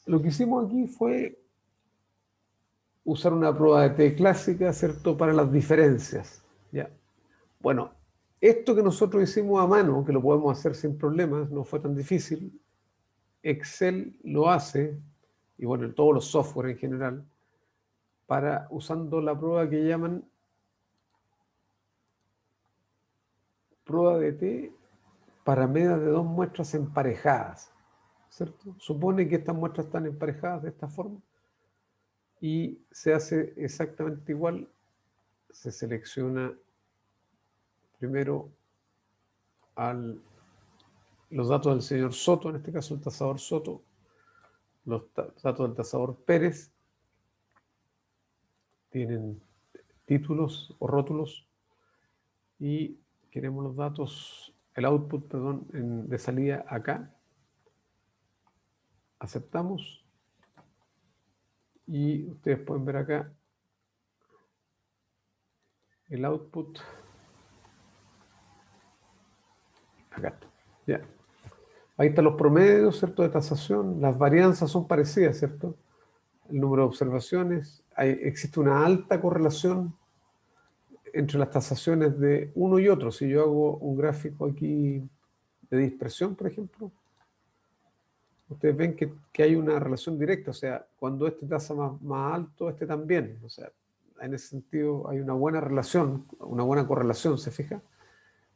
Lo que hicimos aquí fue usar una prueba de t clásica, ¿cierto?, para las diferencias. ¿Ya? Bueno, esto que nosotros hicimos a mano, que lo podemos hacer sin problemas, no fue tan difícil, Excel lo hace, y bueno, todos los software en general, para usando la prueba que llaman prueba de t para medias de 2 muestras emparejadas, ¿cierto? Supone que estas muestras están emparejadas de esta forma y se hace exactamente igual. Se selecciona primero los datos del señor Soto, en este caso el tasador Soto, los datos del tasador Pérez, tienen títulos o rótulos, y queremos los datos, el output, perdón, de salida acá. Aceptamos. Y ustedes pueden ver acá el output. Acá está. Ya. Ahí están los promedios, ¿cierto?, de tasación. Las varianzas son parecidas, ¿cierto? El número de observaciones. existe una alta correlación entre las tasaciones de uno y otro. Si yo hago un gráfico aquí de dispersión, por ejemplo, ustedes ven que hay una relación directa, o sea, cuando este tasa más alto, este también. O sea, en ese sentido hay una buena relación, una buena correlación, ¿se fija?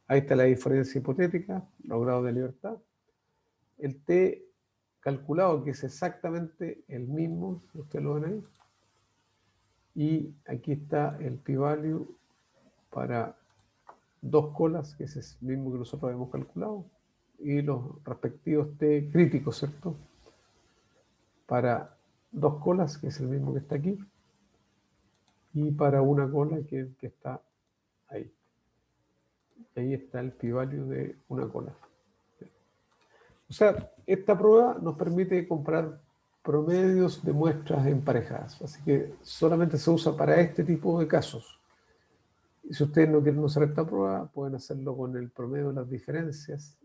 Ahí está la diferencia hipotética, los grados de libertad. El T calculado, que es exactamente el mismo, ustedes lo ven ahí. Y aquí está el p-value para dos colas, que es el mismo que nosotros habíamos calculado, y los respectivos T críticos, ¿cierto? Para dos colas, que es el mismo que está aquí, y para una cola que está ahí. Ahí está el p-value de una cola. O sea, esta prueba nos permite comparar promedios de muestras emparejadas, así que solamente se usa para este tipo de casos. Y si ustedes no quieren usar esta prueba, pueden hacerlo con el promedio de las diferencias,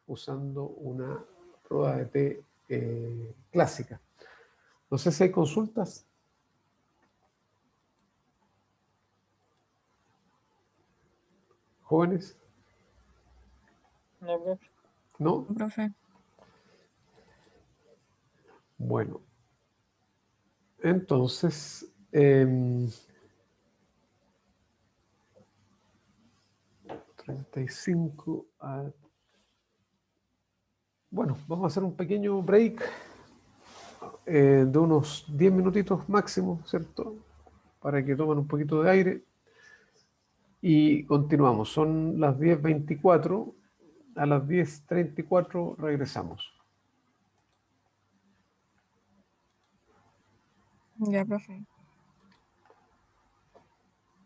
usando una prueba de T clásica. No sé si hay consultas. ¿Jóvenes? No, profe. ¿No? Profe. Bueno. Entonces, 35 a... Bueno, vamos a hacer un pequeño break de unos 10 minutitos máximo, ¿cierto? Para que tomen un poquito de aire. Y continuamos. Son las 10:24. A las 10:34 regresamos. Ya, profe.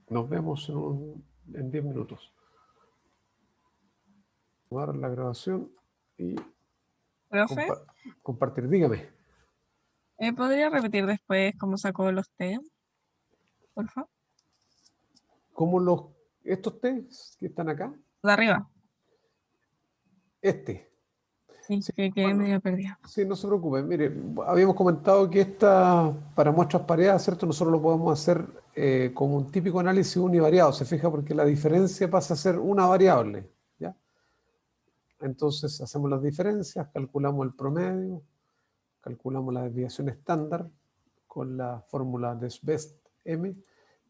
Nos vemos en 10 minutos. Voy a dar la grabación y Profe, compartir. Dígame. ¿podría repetir después cómo sacó los T? Por favor. ¿Cómo estos test que están acá? De arriba. Este. Sí, Sí, que quedé bueno, medio perdida. sí, no se preocupen. Mire, habíamos comentado que para muestras pareadas, ¿cierto? Nosotros lo podemos hacer como un típico análisis univariado, ¿se fija? Porque la diferencia pasa a ser una variable, ¿ya? Entonces hacemos las diferencias, calculamos el promedio, calculamos la desviación estándar con la fórmula de Best M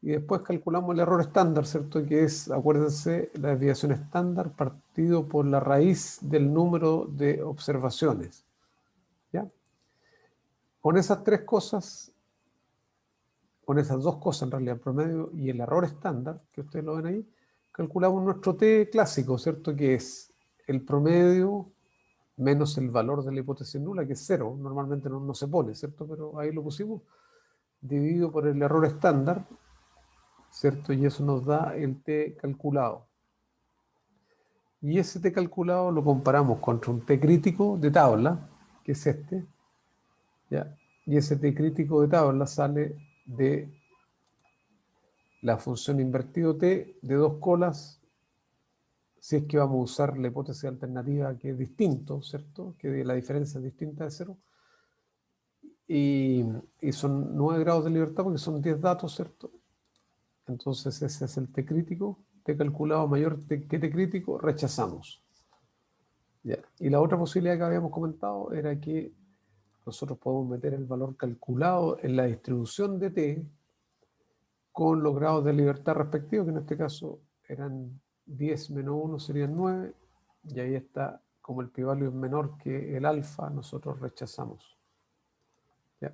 y después calculamos el error estándar, ¿cierto? Que es, acuérdense, la desviación estándar partido por la raíz del número de observaciones, ¿ya? Con esas tres cosas, con esas dos cosas en realidad, el promedio y el error estándar, que ustedes lo ven ahí, calculamos nuestro T clásico, ¿cierto? Que es el promedio menos el valor de la hipótesis nula, que es cero. Normalmente no se pone, ¿cierto? Pero ahí lo pusimos, dividido por el error estándar, ¿cierto? Y eso nos da el T calculado. Y ese T calculado lo comparamos contra un T crítico de tabla, que es este, ¿ya? Y ese T crítico de tabla sale de la función invertido T de dos colas, si es que vamos a usar la hipótesis alternativa que es distinto, ¿cierto? Que la diferencia es distinta de cero. Y son 9 grados de libertad porque son 10 datos, ¿cierto? Entonces ese es el T crítico. T calculado mayor que T crítico, rechazamos. ¿Ya? Y la otra posibilidad que habíamos comentado era que nosotros podemos meter el valor calculado en la distribución de T con los grados de libertad respectivos, que en este caso eran 10 menos 1 serían 9, y ahí está, como el p-value es menor que el alfa, nosotros rechazamos. ¿Ya?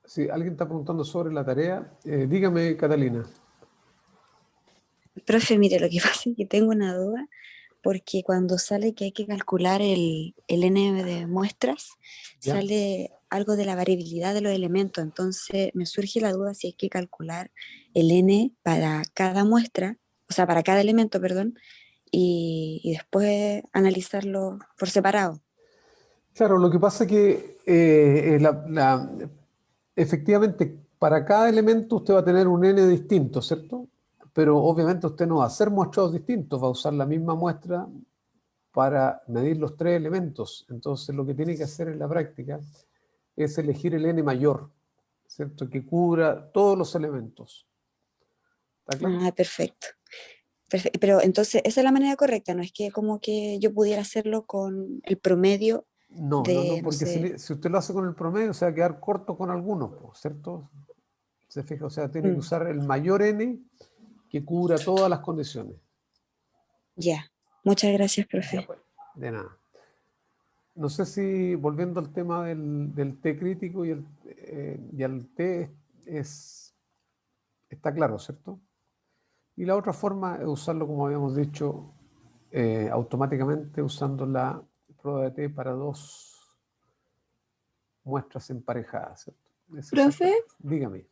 Si alguien está preguntando sobre la tarea, dígame, Catalina. Profe, mire, lo que pasa es que tengo una duda, porque cuando sale que hay que calcular el N de muestras, ¿Ya? sale algo de la variabilidad de los elementos. Entonces me surge la duda si hay que calcular el N para cada muestra, o sea, para cada elemento, perdón, y después analizarlo por separado. Claro, lo que pasa es que efectivamente para cada elemento usted va a tener un n distinto, ¿cierto? Pero obviamente usted no va a hacer muestrados distintos, va a usar la misma muestra para medir los 3 elementos. Entonces lo que tiene que hacer en la práctica es elegir el n mayor, ¿cierto? Que cubra todos los elementos. ¿Está claro? Ah, perfecto. Pero entonces, esa es la manera correcta, no es que como que yo pudiera hacerlo con el promedio No, de, no porque sé. si usted lo hace con el promedio, se va a quedar corto con algunos, po, ¿cierto? Se fija, o sea, tiene que Mm, usar el mayor n que cubra todas las condiciones. ya. Muchas gracias, Ya profe. pues, de nada. No sé si, volviendo al tema del T crítico y al T, está claro, ¿cierto? Y la otra forma es usarlo, como habíamos dicho, automáticamente usando la prueba de T para 2 muestras emparejadas, ¿cierto? Es Profe, dígame.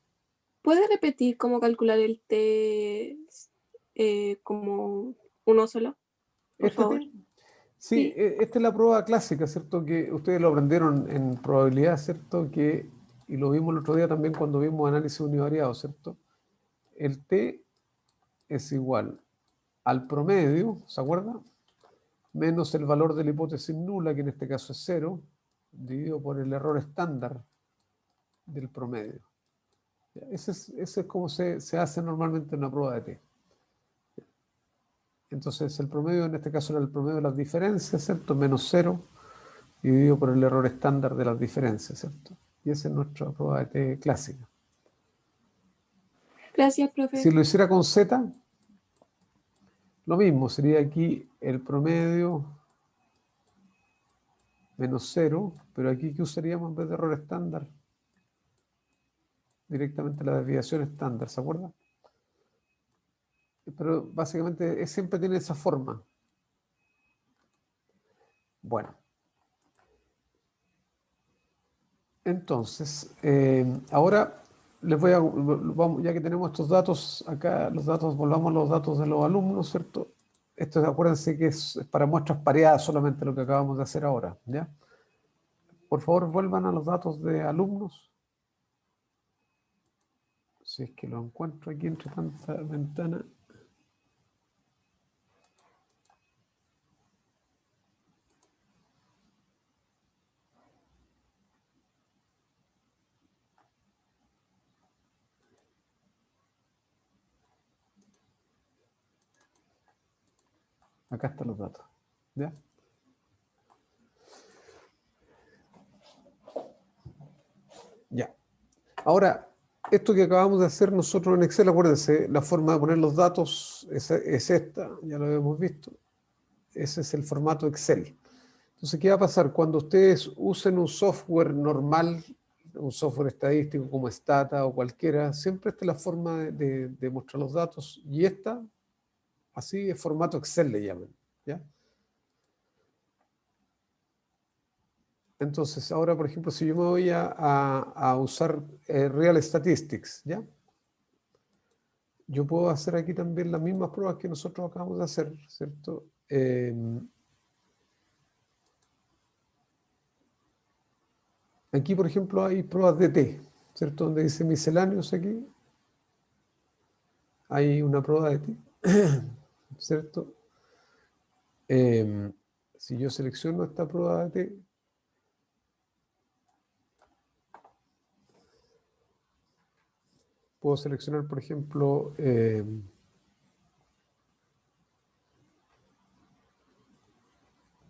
¿puede repetir cómo calcular el T como uno solo? Por ¿Este favor. T? Sí, Sí. esta es la prueba clásica, ¿cierto? Que ustedes lo aprendieron en probabilidad, ¿cierto? Y lo vimos el otro día también cuando vimos análisis univariado, ¿cierto? El T es igual al promedio, ¿se acuerda? Menos el valor de la hipótesis nula, que en este caso es 0, dividido por el error estándar del promedio. Ese es como se hace normalmente en una prueba de T. Entonces el promedio en este caso era el promedio de las diferencias, ¿cierto? Menos 0, dividido por el error estándar de las diferencias, ¿cierto? Y esa es nuestra prueba de T clásica. Gracias, Si profe. lo hiciera con Z, lo mismo, sería aquí el promedio menos 0, pero aquí ¿qué usaríamos en vez de error estándar? Directamente la desviación estándar, ¿se acuerda? Pero básicamente siempre tiene esa forma. Bueno, entonces, ahora les voy a, ya que tenemos estos datos acá, volvamos a los datos de los alumnos, ¿cierto? Esto acuérdense que es para muestras pareadas solamente lo que acabamos de hacer ahora, ¿ya? Por favor, vuelvan a los datos de alumnos. Si es que lo encuentro aquí entre tanta ventana. Acá están los datos, ¿ya? Ya. Ahora, esto que acabamos de hacer nosotros en Excel, acuérdense, la forma de poner los datos es esta, ya lo habíamos visto. Ese es el formato Excel. Entonces, ¿qué va a pasar? Cuando ustedes usen un software normal, un software estadístico como Stata o cualquiera, siempre esta es la forma de mostrar los datos. Y esta, así es formato Excel le llaman, ¿ya? Entonces, ahora, por ejemplo, si yo me voy a usar Real Statistics, ¿ya? Yo puedo hacer aquí también las mismas pruebas que nosotros acabamos de hacer, ¿cierto? Aquí, por ejemplo, hay pruebas de T, ¿cierto? Donde dice misceláneos aquí. Hay una prueba de T, ¿cierto? Si yo selecciono esta prueba de T, puedo seleccionar, por ejemplo,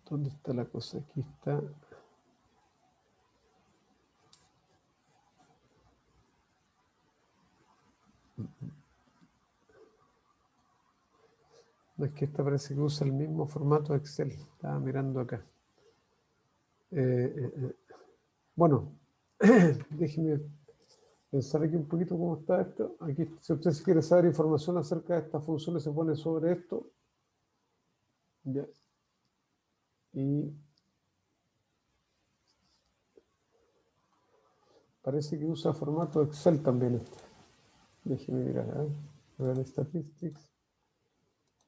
¿dónde está la cosa? Aquí está. No, es que esta parece que usa el mismo formato de Excel. Estaba mirando acá. Bueno, déjeme pensar aquí un poquito cómo está esto. Aquí, si usted quiere saber información acerca de estas funciones, se pone sobre esto. Ya. Y parece que usa formato Excel también este. Déjeme mirar, ¿eh? Real Statistics,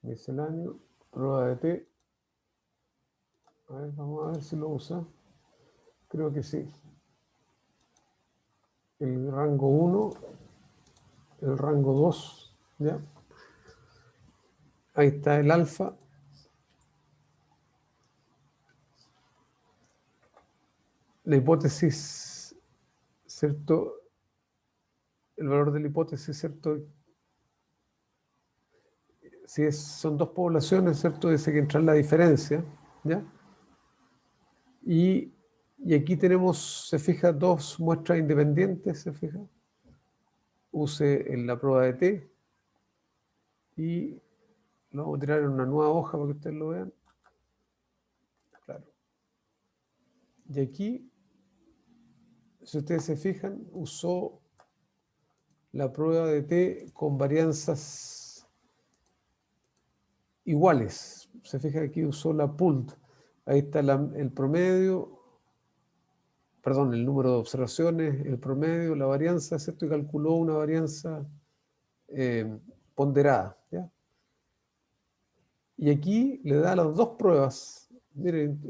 misceláneo, prueba de T. A ver, vamos a ver si lo usa. Creo que sí. El rango 1, el rango 2, ¿ya? Ahí está el alfa. La hipótesis, ¿cierto? El valor de la hipótesis, ¿cierto? Si son dos poblaciones, ¿cierto? Dice que entrar la diferencia, ¿ya? Y aquí tenemos, se fija, dos muestras independientes, se fija. Use en la prueba de T y lo vamos a tirar en una nueva hoja para que ustedes lo vean. Claro. Y aquí, si ustedes se fijan, usó la prueba de T con varianzas iguales. Se fija aquí usó la pooled. Ahí está el promedio, perdón, el número de observaciones, el promedio, la varianza, ¿cierto? Y calculó una varianza ponderada, ¿ya? Y aquí le da las dos pruebas. Miren,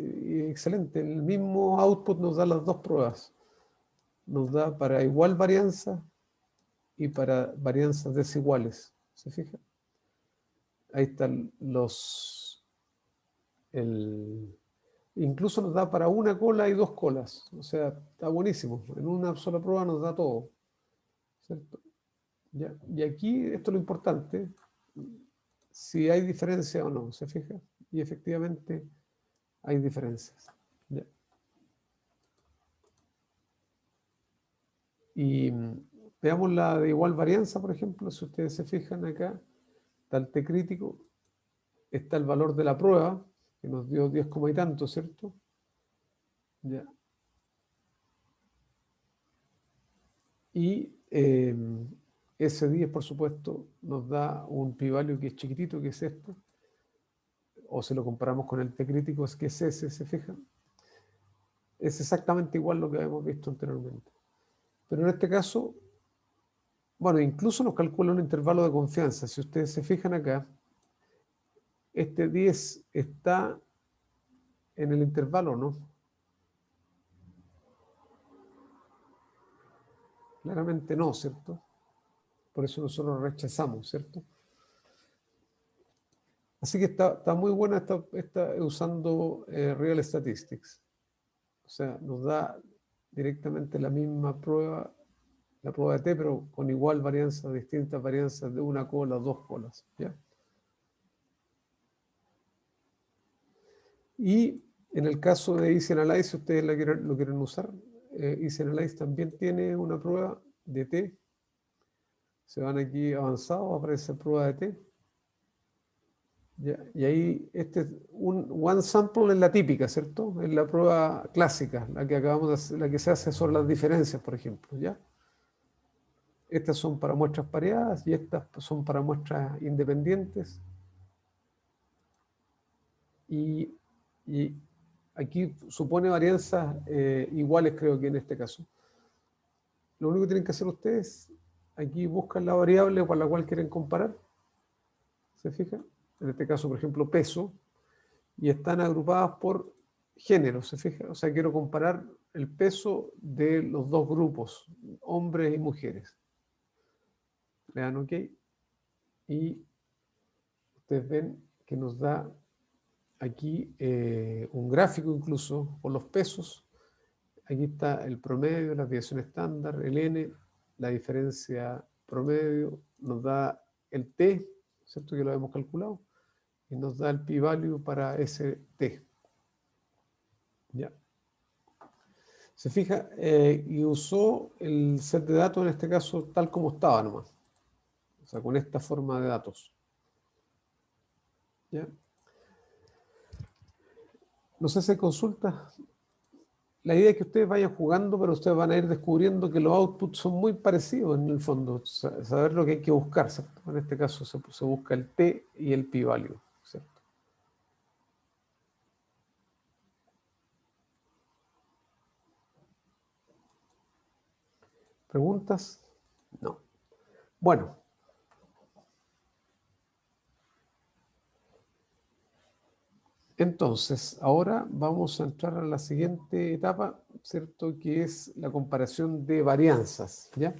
excelente. El mismo output nos da las dos pruebas. Nos da para igual varianza y para varianzas desiguales. ¿Se fija? Ahí están incluso nos da para una cola y dos colas. O sea, está buenísimo. En una sola prueba nos da todo. ¿Cierto? ¿Ya? Y aquí, esto es lo importante, si hay diferencia o no, ¿se fija? Y efectivamente hay diferencias. ¿Ya? Y veamos la de igual varianza, por ejemplo, si ustedes se fijan acá, está el T crítico, está el valor de la prueba, que nos dio 10 y tanto, ¿cierto? ¿Ya? Y ese 10, por supuesto, nos da un p-value que es chiquitito, que es esto. O si lo comparamos con el T crítico, es que es ese, ¿se fijan? Es exactamente igual lo que habíamos visto anteriormente. Pero en este caso, bueno, incluso nos calcula un intervalo de confianza. Si ustedes se fijan acá, este 10 está en el intervalo, ¿no? Claramente no, ¿cierto? Por eso nosotros rechazamos, ¿cierto? Así que está muy buena esta usando Real Statistics. O sea, nos da directamente la misma prueba, la prueba de T, pero con igual varianza, distintas varianzas de una cola, dos colas, ¿ya? Y en el caso de Easy Analyze, si ustedes lo quieren usar, Easy Analyze también tiene una prueba de T. Se van aquí avanzados, aparece prueba de T. ¿Ya? Y ahí un one sample es la típica, ¿cierto? Es la prueba clásica, la que acabamos de hacer, la que se hace sobre las diferencias, por ejemplo, ¿ya? Estas son para muestras pareadas y estas son para muestras independientes. Y aquí supone varianzas iguales, creo que en este caso. Lo único que tienen que hacer ustedes, aquí buscan la variable con la cual quieren comparar. ¿Se fijan? En este caso, por ejemplo, peso. Y están agrupadas por género, ¿se fijan? O sea, quiero comparar el peso de los dos grupos, hombres y mujeres. Le dan OK. Y ustedes ven que nos da aquí un gráfico incluso por los pesos. Aquí está el promedio, la desviación estándar, el N, la diferencia promedio, nos da el T, ¿cierto? Que lo hemos calculado, y nos da el p-value para ese T. ¿Ya? Se fija, y usó el set de datos en este caso tal como estaba nomás. O sea, con esta forma de datos. ¿Ya? No sé si hay consultas. La idea es que ustedes vayan jugando, pero ustedes van a ir descubriendo que los outputs son muy parecidos en el fondo. Saber lo que hay que buscar, ¿cierto? En este caso se busca el T y el p-value, ¿cierto? ¿Preguntas? No. Bueno. Entonces, ahora vamos a entrar a la siguiente etapa, ¿cierto? Que es la comparación de varianzas, ¿ya?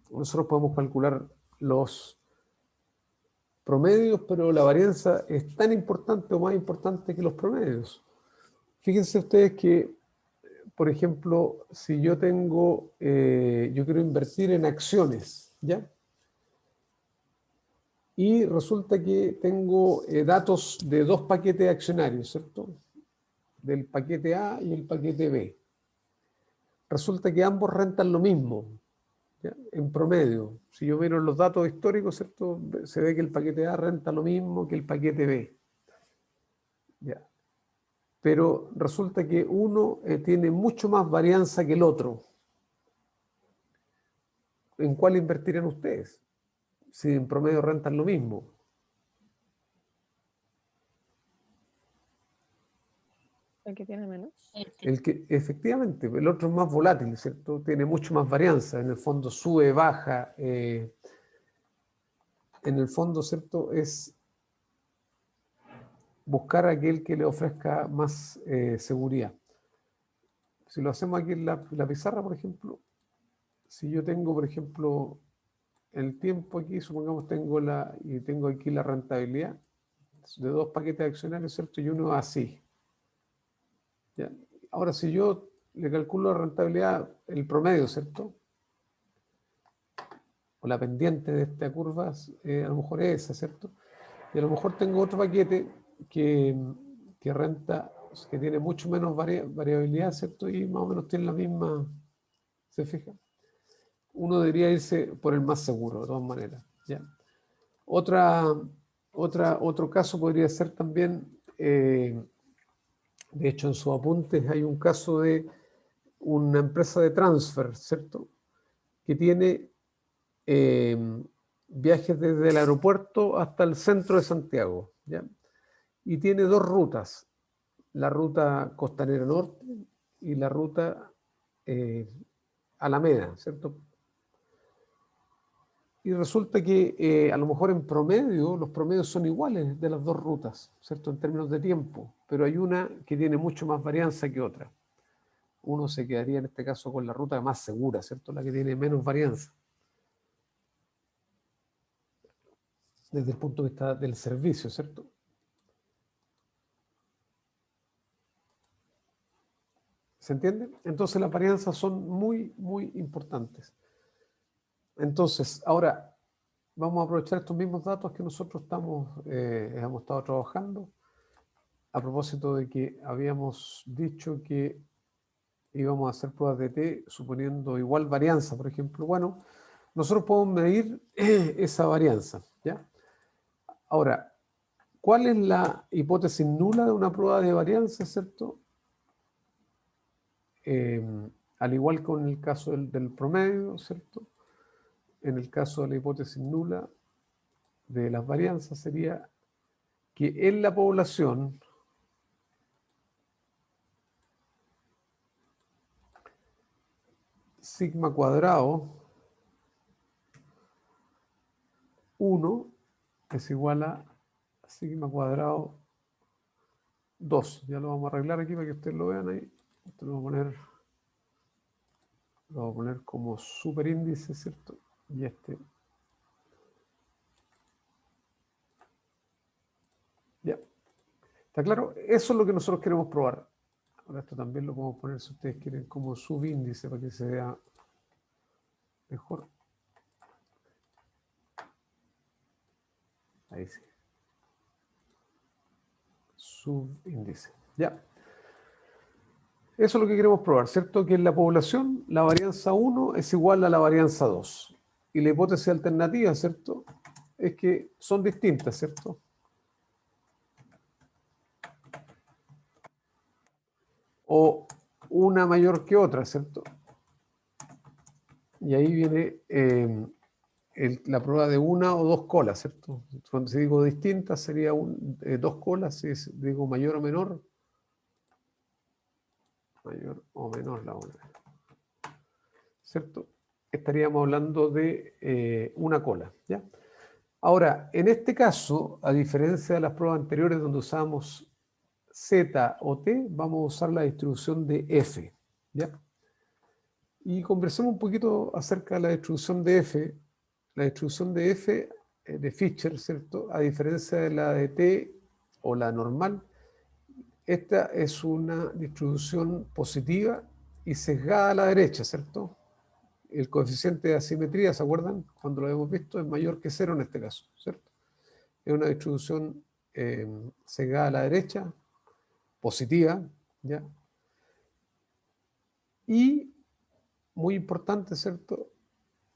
Nosotros podemos calcular los promedios, pero la varianza es tan importante o más importante que los promedios. Fíjense ustedes que, por ejemplo, si yo tengo, yo quiero invertir en acciones, ¿ya? Y resulta que tengo datos de dos paquetes accionarios, ¿cierto? Del paquete A y el paquete B. Resulta que ambos rentan lo mismo, ¿ya? En promedio. Si yo miro los datos históricos, ¿cierto? Se ve que el paquete A renta lo mismo que el paquete B. ¿Ya? Pero resulta que uno tiene mucho más varianza que el otro. ¿En cuál invertirían ustedes? Si en promedio rentan lo mismo. El que tiene menos. El que, efectivamente, el otro es más volátil, ¿cierto? Tiene mucho más varianza. En el fondo sube, baja. En el fondo, ¿cierto? Es buscar a aquel que le ofrezca más seguridad. Si lo hacemos aquí en la pizarra, por ejemplo, si yo tengo, por ejemplo, el tiempo aquí, supongamos tengo aquí la rentabilidad de dos paquetes accionarios, ¿cierto? Y uno así. ¿Ya? Ahora, si yo le calculo la rentabilidad, el promedio, ¿cierto? O la pendiente de esta curva, a lo mejor es esa, ¿cierto? Y a lo mejor tengo otro paquete que renta, que tiene mucho menos variabilidad, ¿cierto? Y más o menos tiene la misma, ¿se fija? Uno debería irse por el más seguro, de todas maneras, ¿ya? Otro caso podría ser también, de hecho en sus apuntes hay un caso de una empresa de transfer, ¿cierto? Que tiene viajes desde el aeropuerto hasta el centro de Santiago, ¿ya? Y tiene dos rutas, la ruta Costanera Norte y la ruta Alameda, ¿cierto? Y resulta que a lo mejor en promedio, los promedios son iguales de las dos rutas, ¿cierto? En términos de tiempo, pero hay una que tiene mucho más varianza que otra. Uno se quedaría en este caso con la ruta más segura, ¿cierto? La que tiene menos varianza. Desde el punto de vista del servicio, ¿cierto? ¿Se entiende? Entonces las varianzas son muy, muy importantes. Entonces, ahora vamos a aprovechar estos mismos datos que nosotros hemos estado trabajando a propósito de que habíamos dicho que íbamos a hacer pruebas de T suponiendo igual varianza, por ejemplo. Bueno, nosotros podemos medir esa varianza, ¿ya? Ahora, ¿cuál es la hipótesis nula de una prueba de varianza, ¿cierto? Al igual que en el caso del promedio, ¿cierto? En el caso de la hipótesis nula de las varianzas sería que en la población sigma cuadrado 1 es igual a sigma cuadrado 2. Ya lo vamos a arreglar aquí para que ustedes lo vean ahí. Esto lo vamos a poner como superíndice, ¿cierto? Y ya. ¿Está claro? Eso es lo que nosotros queremos probar. Ahora esto también lo podemos poner, si ustedes quieren, como subíndice para que se vea mejor. Ahí sí. Subíndice. Ya. Eso es lo que queremos probar, ¿cierto? Que en la población la varianza 1 es igual a la varianza 2. Y la hipótesis alternativa, ¿cierto? Es que son distintas, ¿cierto? O una mayor que otra, ¿cierto? Y ahí viene la prueba de una o dos colas, ¿cierto? Cuando se digo distintas sería dos colas, si digo mayor o menor. Mayor o menor la una. ¿Cierto? Estaríamos hablando de una cola, ¿ya? Ahora, en este caso, a diferencia de las pruebas anteriores donde usábamos Z o T, vamos a usar la distribución de F, ¿ya? Y conversemos un poquito acerca de la distribución de F. La distribución de F de Fisher, ¿cierto? A diferencia de la de T o la normal, esta es una distribución positiva y sesgada a la derecha, ¿cierto? El coeficiente de asimetría, ¿se acuerdan? Cuando lo hemos visto, es mayor que 0 en este caso, ¿cierto? Es una distribución sesgada a la derecha, positiva, ¿ya? Y, muy importante, ¿cierto?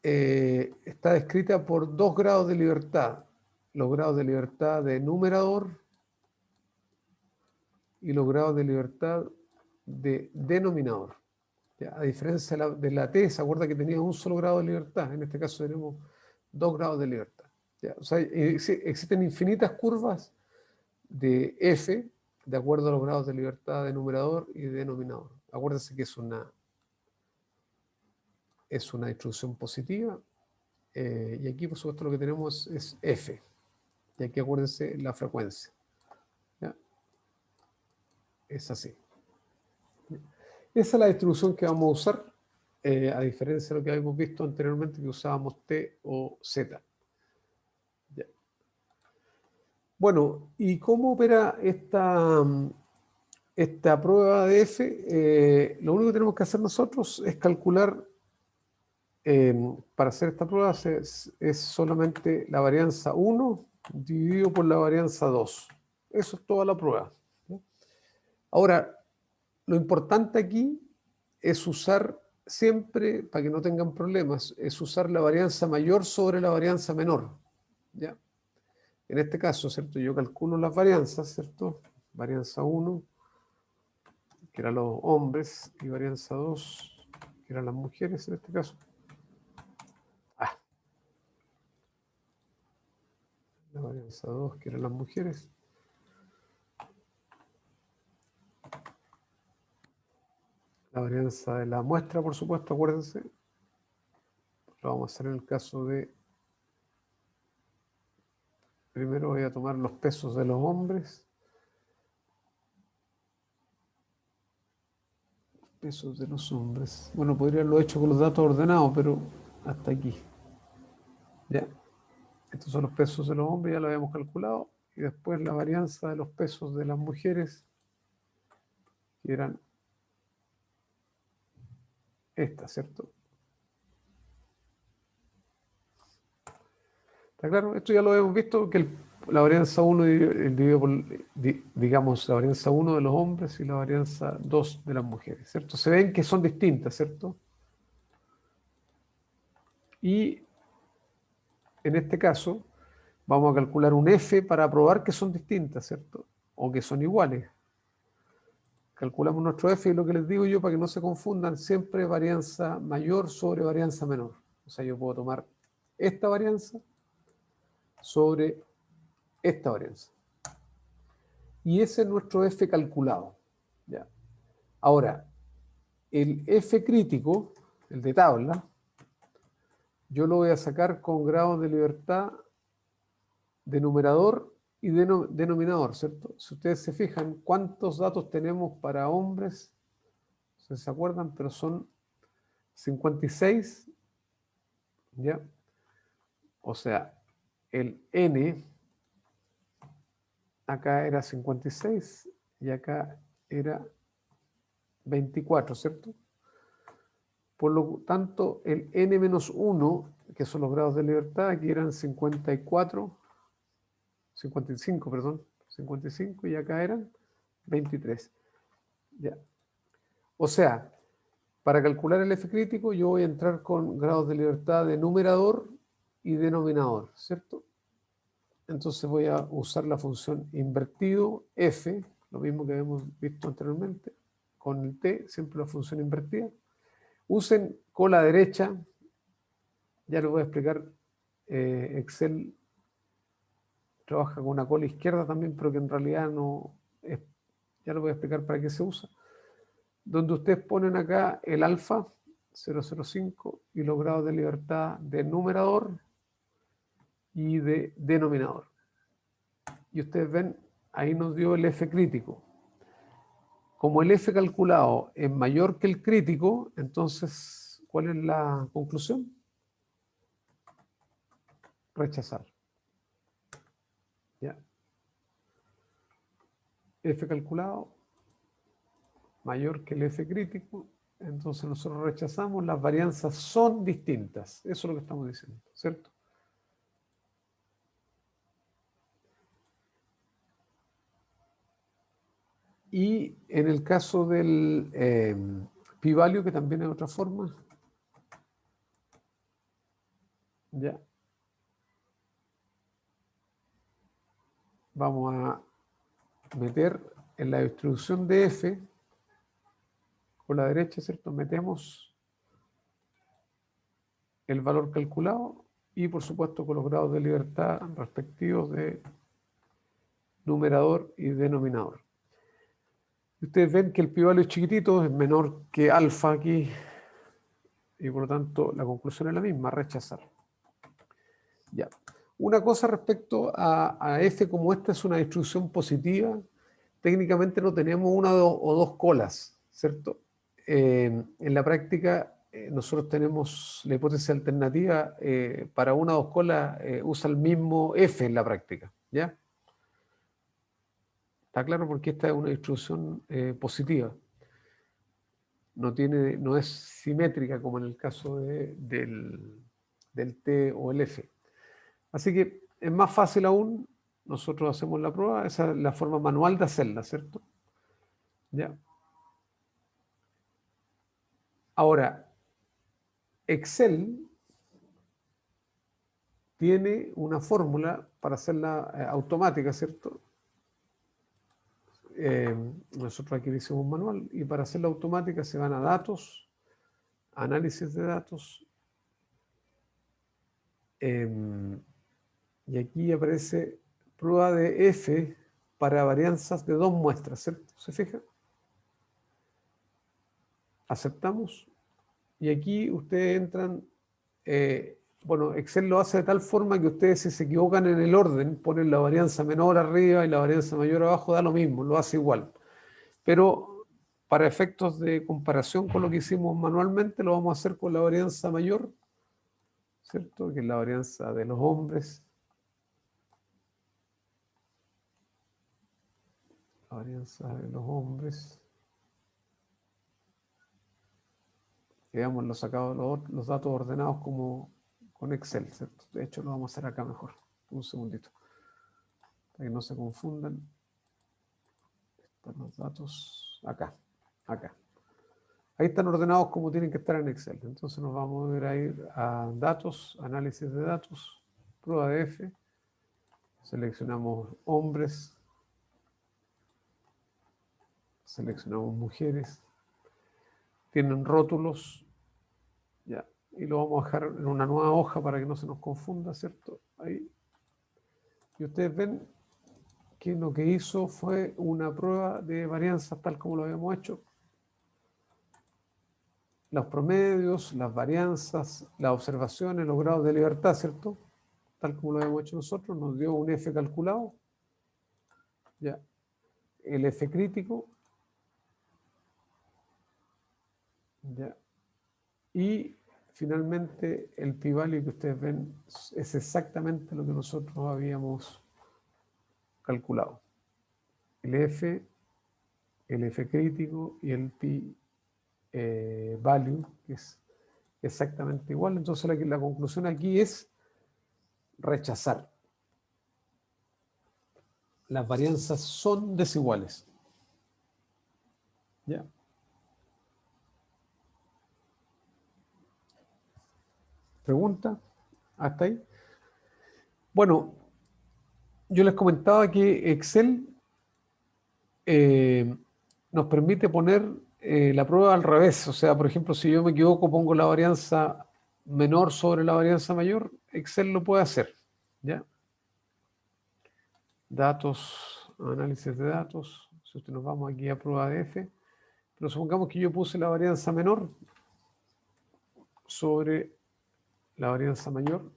Está descrita por 2 grados de libertad. Los grados de libertad de numerador y los grados de libertad de denominador. ¿Ya? A diferencia de la T, ¿se acuerda que tenía un solo grado de libertad? En este caso tenemos 2 grados de libertad. ¿Ya? O sea, existen infinitas curvas de F de acuerdo a los grados de libertad de numerador y de denominador. Acuérdense que es una distribución positiva. Y aquí, por supuesto, lo que tenemos es F. Y aquí acuérdense la frecuencia. ¿Ya? Es así. Esa es la distribución que vamos a usar, a diferencia de lo que habíamos visto anteriormente, que usábamos T o Z. ¿Ya? Bueno, ¿y cómo opera esta prueba de F? Lo único que tenemos que hacer nosotros es calcular, para hacer esta prueba es solamente la varianza 1 dividido por la varianza 2. Eso es toda la prueba. ¿Ya? Ahora, lo importante aquí es usar siempre, para que no tengan problemas, es usar la varianza mayor sobre la varianza menor. ¿Ya? En este caso, ¿cierto? Yo calculo las varianzas, ¿cierto? Varianza 1, que eran los hombres, y varianza 2, que eran las mujeres en este caso. La varianza 2, que eran las mujeres. La varianza de la muestra, por supuesto, acuérdense. Lo vamos a hacer en el caso de... Primero voy a tomar los pesos de los hombres. Pesos de los hombres. Bueno, podría haberlo hecho con los datos ordenados, pero hasta aquí. Ya. Estos son los pesos de los hombres, ya lo habíamos calculado. Y después la varianza de los pesos de las mujeres, que eran estas, ¿cierto? ¿Está claro? Esto ya lo hemos visto, que la varianza 1 dividido por, digamos, la varianza 1 de los hombres y la varianza 2 de las mujeres, ¿cierto? Se ven que son distintas, ¿cierto? Y en este caso vamos a calcular un F para probar que son distintas, ¿cierto? O que son iguales. Calculamos nuestro F y lo que les digo yo, para que no se confundan, siempre varianza mayor sobre varianza menor. O sea, yo puedo tomar esta varianza sobre esta varianza. Y ese es nuestro F calculado. ¿Ya? Ahora, el F crítico, el de tabla, yo lo voy a sacar con grados de libertad de numerador y de denominador, ¿cierto? Si ustedes se fijan, ¿cuántos datos tenemos para hombres? ¿Se acuerdan? Pero son 56, ¿ya? O sea, el N acá era 56 y acá era 24, ¿cierto? Por lo tanto, el N-1, que son los grados de libertad, aquí eran 55, perdón, 55 y acá eran 23. ¿Ya? O sea, para calcular el F crítico yo voy a entrar con grados de libertad de numerador y denominador, ¿cierto? Entonces voy a usar la función invertido F, lo mismo que habíamos visto anteriormente, con el T, siempre la función invertida. Usen cola derecha, ya les voy a explicar, Excel trabaja con una cola izquierda también, pero que en realidad no es, ya les voy a explicar para qué se usa. Donde ustedes ponen acá el alfa 005 y los grados de libertad de numerador y de denominador. Y ustedes ven, ahí nos dio el F crítico. Como el F calculado es mayor que el crítico, entonces, ¿cuál es la conclusión? Rechazar. F calculado mayor que el F crítico, entonces nosotros rechazamos, las varianzas son distintas. Eso es lo que estamos diciendo, ¿cierto? Y en el caso del pi-value, que también es otra forma, ya, vamos a meter en la distribución de F, con la derecha, ¿cierto? Metemos el valor calculado y, por supuesto, con los grados de libertad respectivos de numerador y denominador. Ustedes ven que el pi-value es chiquitito, es menor que alfa aquí, y por lo tanto la conclusión es la misma, rechazar. Ya. Una cosa respecto a F, como esta es una distribución positiva, técnicamente no tenemos una o dos colas, ¿cierto? En la práctica, nosotros tenemos la hipótesis alternativa, para una o dos colas usa el mismo F en la práctica, ¿ya? Está claro porque esta es una distribución positiva. No es simétrica como en el caso del T o el F. Así que es más fácil aún, nosotros hacemos la prueba, esa es la forma manual de hacerla, ¿cierto? ¿Ya? Ahora, Excel tiene una fórmula para hacerla automática, ¿cierto? Nosotros aquí le hicimos un manual y para hacerla automática se van a datos, análisis de datos, y aquí aparece prueba de F para varianzas de 2 muestras, ¿cierto? ¿Se fija? Aceptamos. Y aquí ustedes entran, bueno, Excel lo hace de tal forma que ustedes, si se equivocan en el orden, ponen la varianza menor arriba y la varianza mayor abajo, da lo mismo, lo hace igual. Pero para efectos de comparación con lo que hicimos manualmente, lo vamos a hacer con la varianza mayor, ¿cierto? Que es la varianza de los hombres. La varianza de los hombres. Digamos, los datos ordenados como con Excel, ¿cierto? De hecho, lo vamos a hacer acá mejor. Un segundito. Para que no se confundan. Están los datos acá. Ahí están ordenados como tienen que estar en Excel. Entonces nos vamos a ir a datos, análisis de datos, prueba de F. Seleccionamos hombres. Seleccionamos mujeres. Tienen rótulos. Ya. Y lo vamos a dejar en una nueva hoja para que no se nos confunda, ¿cierto? Ahí. Y ustedes ven que lo que hizo fue una prueba de varianzas tal como lo habíamos hecho. Los promedios, las varianzas, las observaciones, los grados de libertad, ¿cierto? Tal como lo habíamos hecho nosotros, nos dio un F calculado. Ya. El F crítico. Ya. Y finalmente el pi-value que ustedes ven es exactamente lo que nosotros habíamos calculado. El F crítico y el pi-value, que es exactamente igual. Entonces la conclusión aquí es rechazar. Las varianzas son desiguales. ¿Ya? ¿Pregunta? ¿Hasta ahí? Bueno, yo les comentaba que Excel nos permite poner la prueba al revés. O sea, por ejemplo, si yo me equivoco, pongo la varianza menor sobre la varianza mayor, Excel lo puede hacer. ¿Ya? Datos, análisis de datos. Si nos vamos aquí a prueba de F, pero supongamos que yo puse la varianza menor sobre la varianza mayor.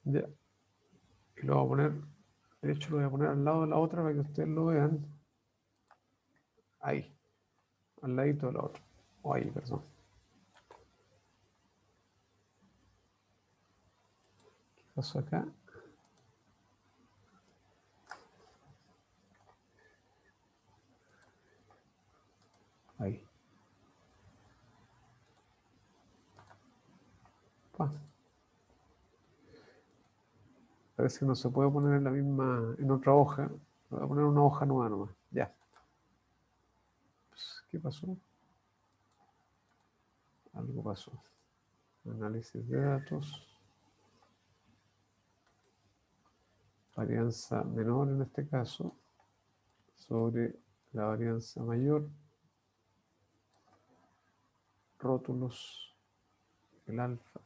¿Ya? Y lo voy a poner, de hecho lo voy a poner al lado de la otra para que ustedes lo vean. Ahí, al ladito de la otra. O ahí, perdón. ¿Qué pasó acá? Ahí. Pa. Parece que no se puede poner en la misma, en otra hoja. Voy a poner una hoja nueva nomás. Ya. Pues, ¿qué pasó? Algo pasó. Análisis de datos. Varianza menor en este caso. Sobre la varianza mayor. Rótulos. El alfa.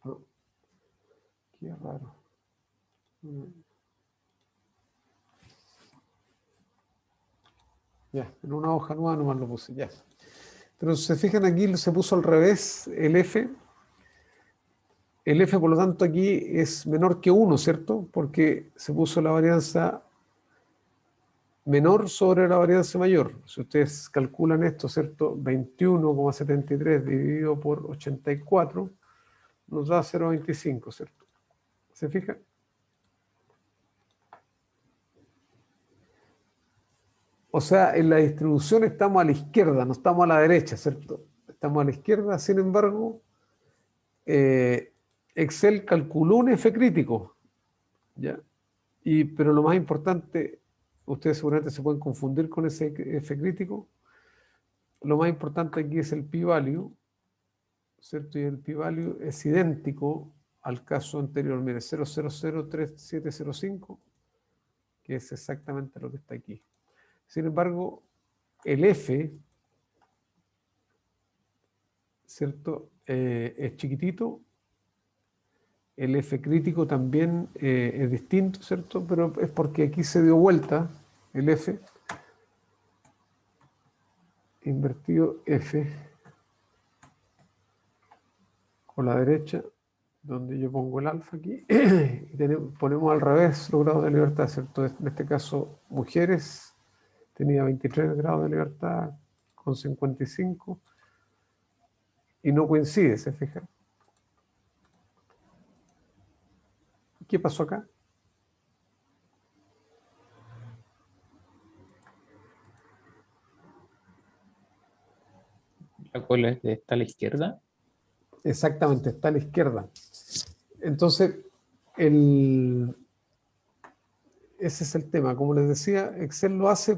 Oh, qué raro. Ya, en una hoja nueva nomás lo puse, ya. Pero si se fijan aquí, se puso al revés el F. El F, por lo tanto, aquí es menor que 1, ¿cierto? Porque se puso la varianza menor sobre la varianza mayor. Si ustedes calculan esto, ¿cierto? 21,73 dividido por 84 nos da 0,25, ¿cierto? ¿Se fijan? O sea, en la distribución estamos a la izquierda, no estamos a la derecha, ¿cierto? Estamos a la izquierda, sin embargo, Excel calculó un F crítico, ¿ya? Pero lo más importante, ustedes seguramente se pueden confundir con ese F crítico. Lo más importante aquí es el p-value, ¿cierto? Y el p-value es idéntico al caso anterior. Mire, 0,003705, que es exactamente lo que está aquí. Sin embargo, el F, ¿cierto? Es chiquitito. El F crítico también es distinto, ¿cierto? Pero es porque aquí se dio vuelta el F. Invertido F con la derecha, donde yo pongo el alfa aquí, y ponemos al revés los grados de libertad, ¿cierto? En este caso, mujeres tenía 23 grados de libertad con 55 y no coincide, ¿se fijan? ¿Qué pasó acá? La cola está a la izquierda. Exactamente, está a la izquierda. Entonces, ese es el tema. Como les decía, Excel lo hace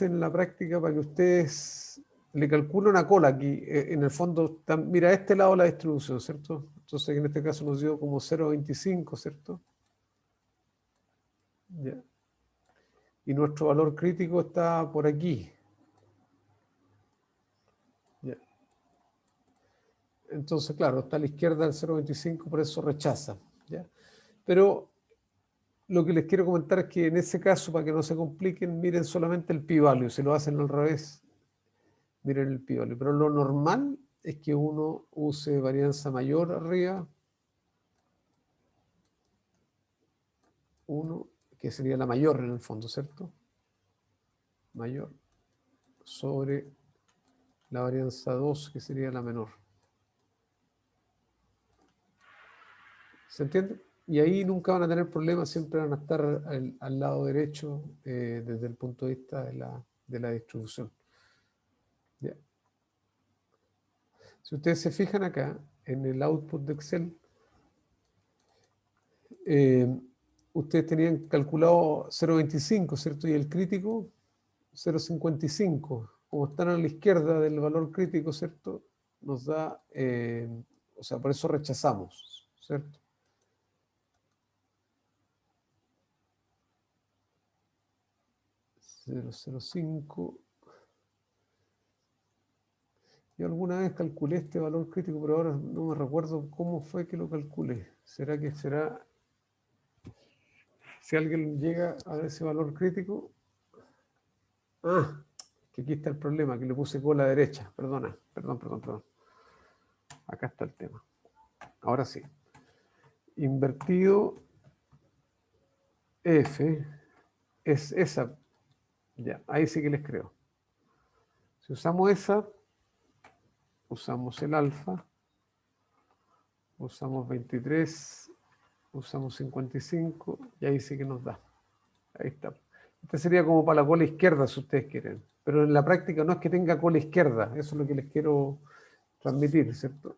en la práctica para que ustedes le calculen una cola aquí. En el fondo, mira, a este lado la distribución, ¿cierto? Entonces, en este caso nos dio como 0,25, ¿cierto? Ya. Y nuestro valor crítico está por aquí. Ya. Entonces, claro, está a la izquierda del 0,25, por eso rechaza. ¿Ya? Pero lo que les quiero comentar es que en ese caso, para que no se compliquen, miren solamente el p-value. Si lo hacen al revés, miren el p-value. Pero lo normal es que uno use varianza mayor arriba. 1, que sería la mayor en el fondo, ¿cierto? Mayor sobre la varianza 2, que sería la menor. ¿Se entiende? Y ahí nunca van a tener problemas, siempre van a estar al lado derecho desde el punto de vista de la distribución. ¿Ya? Si ustedes se fijan acá, en el output de Excel, ustedes tenían calculado 0,25, ¿cierto? Y el crítico, 0,55. Como están a la izquierda del valor crítico, ¿cierto? Nos da, o sea, por eso rechazamos, ¿cierto? .005. Yo alguna vez calculé este valor crítico, pero ahora no me recuerdo cómo fue que lo calculé. ¿Será que será... Si alguien llega a ver ese valor crítico... Ah, que aquí está el problema, que le puse cola derecha. Perdona, perdón. Acá está el tema. Ahora sí. Invertido F es esa. Ya, ahí sí que les creo. Si usamos esa, usamos el alfa, usamos 23, usamos 55 y ahí sí que nos da. Ahí está. Este sería como para la cola izquierda si ustedes quieren. Pero en la práctica no es que tenga cola izquierda. Eso es lo que les quiero transmitir, ¿cierto?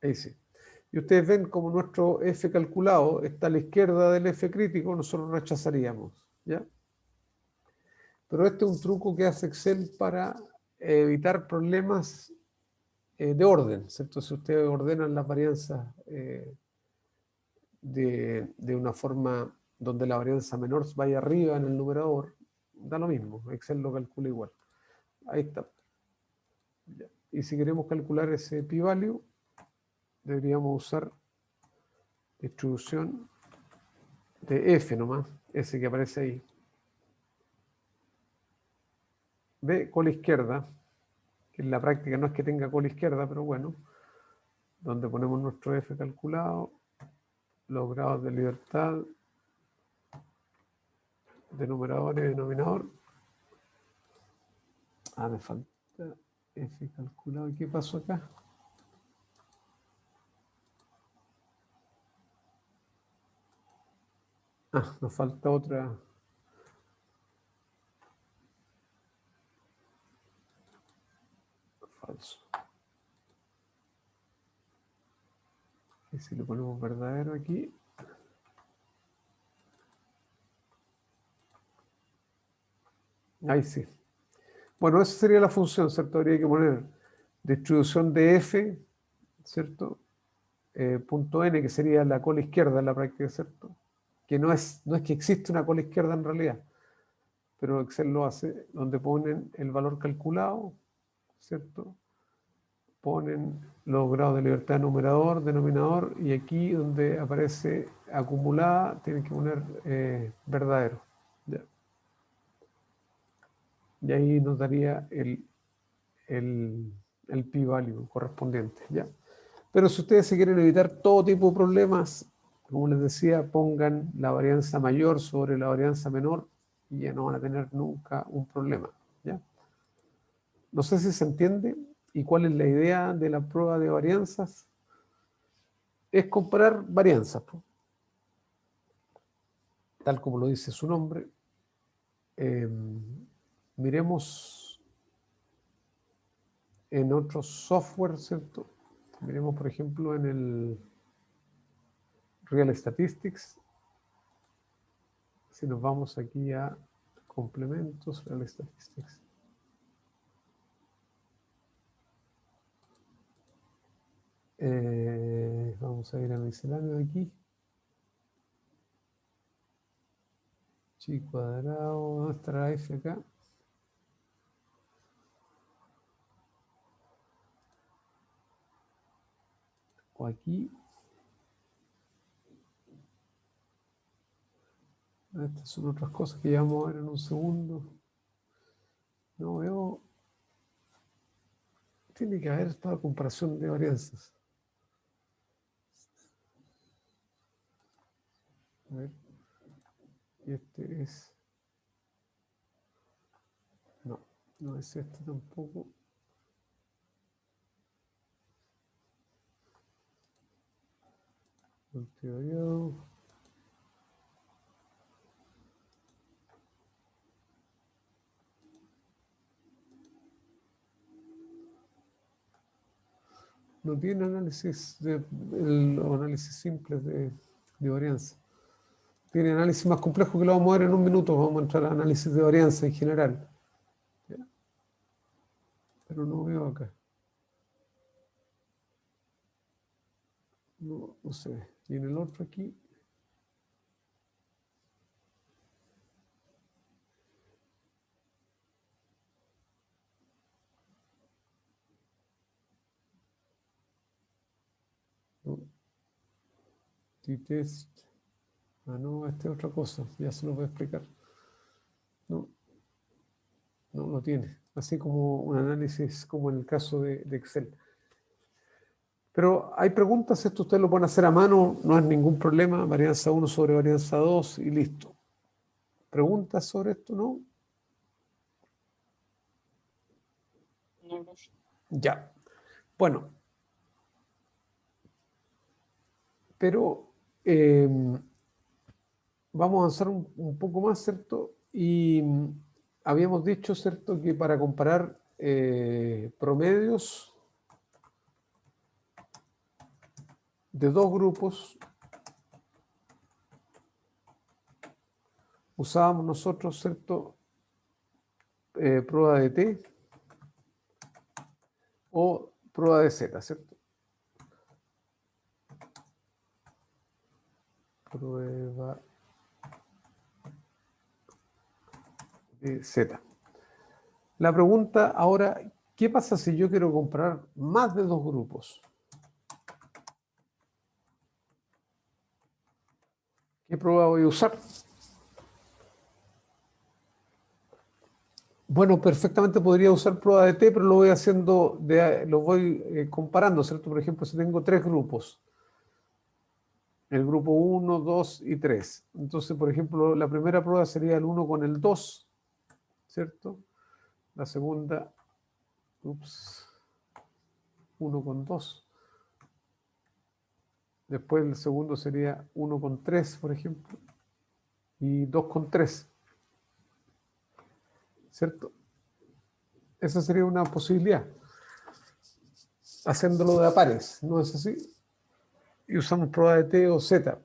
Ahí sí. Y ustedes ven como nuestro F calculado está a la izquierda del F crítico, nosotros rechazaríamos, ¿ya? Pero este es un truco que hace Excel para evitar problemas de orden, ¿cierto? Si ustedes ordenan las varianzas de una forma donde la varianza menor vaya arriba en el numerador, da lo mismo, Excel lo calcula igual. Ahí está. Ya. Y si queremos calcular ese p-value, deberíamos usar distribución de F nomás, ese que aparece ahí. De cola izquierda, que en la práctica no es que tenga cola izquierda, pero bueno, donde ponemos nuestro F calculado, los grados de libertad, de numerador y denominador. Ah, me falta F calculado. ¿Y qué pasó acá? Ah, nos falta otra. Falso. Y si le ponemos verdadero aquí. Ahí sí. Bueno, esa sería la función, ¿cierto? Habría que poner distribución de F, ¿cierto? Punto N, que sería la cola izquierda en la práctica, ¿cierto? Que no es que existe una cola izquierda en realidad, pero Excel lo hace, donde ponen el valor calculado, ¿cierto? Ponen los grados de libertad de numerador, denominador, y aquí donde aparece acumulada, tienen que poner verdadero. ¿Ya? Y ahí nos daría el p-value correspondiente, ¿ya? Pero si ustedes se quieren evitar todo tipo de problemas, como les decía, pongan la varianza mayor sobre la varianza menor y ya no van a tener nunca un problema, ¿ya? No sé si se entiende. ¿Y cuál es la idea de la prueba de varianzas? Es comparar varianzas, ¿no? Tal como lo dice su nombre. Miremos en otros software, ¿cierto? Miremos, por ejemplo, en el Real Statistics. Si nos vamos aquí a complementos, Real Statistics. Vamos a ir a misceláneo aquí. Chi cuadrado, ¿dónde estará F acá? O aquí. Estas son otras cosas que ya vamos a ver en un segundo. No veo. Tiene que haber esta comparación de varianzas. A ver. Y este es. No, no es este tampoco. Multivariado. No tiene análisis los análisis simples de varianza. Tiene análisis más complejo que lo vamos a ver en un minuto. Vamos a entrar a análisis de varianza en general. ¿Ya? Pero no veo acá. No, no se ve. Y en el otro aquí. No. T-test. Ah, no, esta es otra cosa. Ya se lo voy a explicar. No. No lo tiene. Así como un análisis como en el caso de Excel. Pero hay preguntas, esto ustedes lo pueden hacer a mano, no es ningún problema, varianza 1 sobre varianza 2 y listo. ¿Preguntas sobre esto? ¿No? Ya. Bueno. Pero vamos a avanzar un poco más, ¿cierto? Y habíamos dicho, ¿cierto?, que para comparar promedios de dos grupos usábamos nosotros, ¿cierto?, prueba de T o prueba de Z, ¿cierto? Prueba de Z. La pregunta ahora, ¿qué pasa si yo quiero comparar más de dos grupos? ¿Qué prueba voy a usar? Bueno, perfectamente podría usar prueba de T, pero lo voy haciendo, lo voy comparando, ¿cierto? Por ejemplo, si tengo tres grupos, el grupo 1, 2 y 3. Entonces, por ejemplo, la primera prueba sería el 1 con el 2, ¿cierto? La segunda, 1 con 2. Después el segundo sería 1 con 3, por ejemplo, y 2 con 3. ¿Cierto? Esa sería una posibilidad. Haciéndolo de a pares, ¿no es así? Y usamos prueba de T o Z.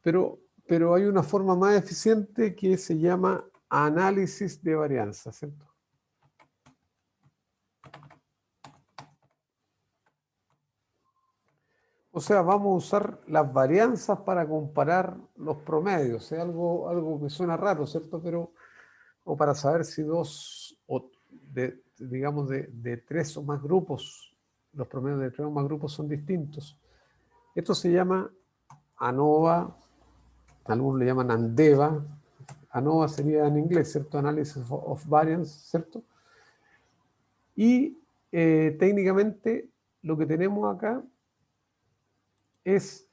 Pero hay una forma más eficiente que se llama análisis de varianza, ¿cierto? O sea, vamos a usar las varianzas para comparar los promedios. Es algo que suena raro, ¿cierto? O para saber si digamos, de tres o más grupos, los promedios de tres o más grupos son distintos. Esto se llama ANOVA, algunos le llaman ANDEVA. ANOVA sería en inglés, ¿cierto? Analysis of Variance, ¿cierto? Y técnicamente lo que tenemos acá es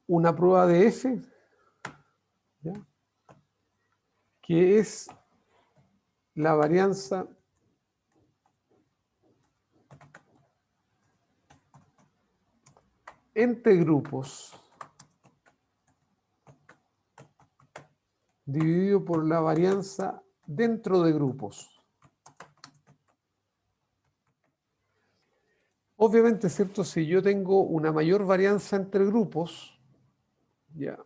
una prueba de F, ¿ya?, que es la varianza entre grupos dividido por la varianza dentro de grupos. Obviamente, ¿cierto? Si yo tengo una mayor varianza entre grupos, ya,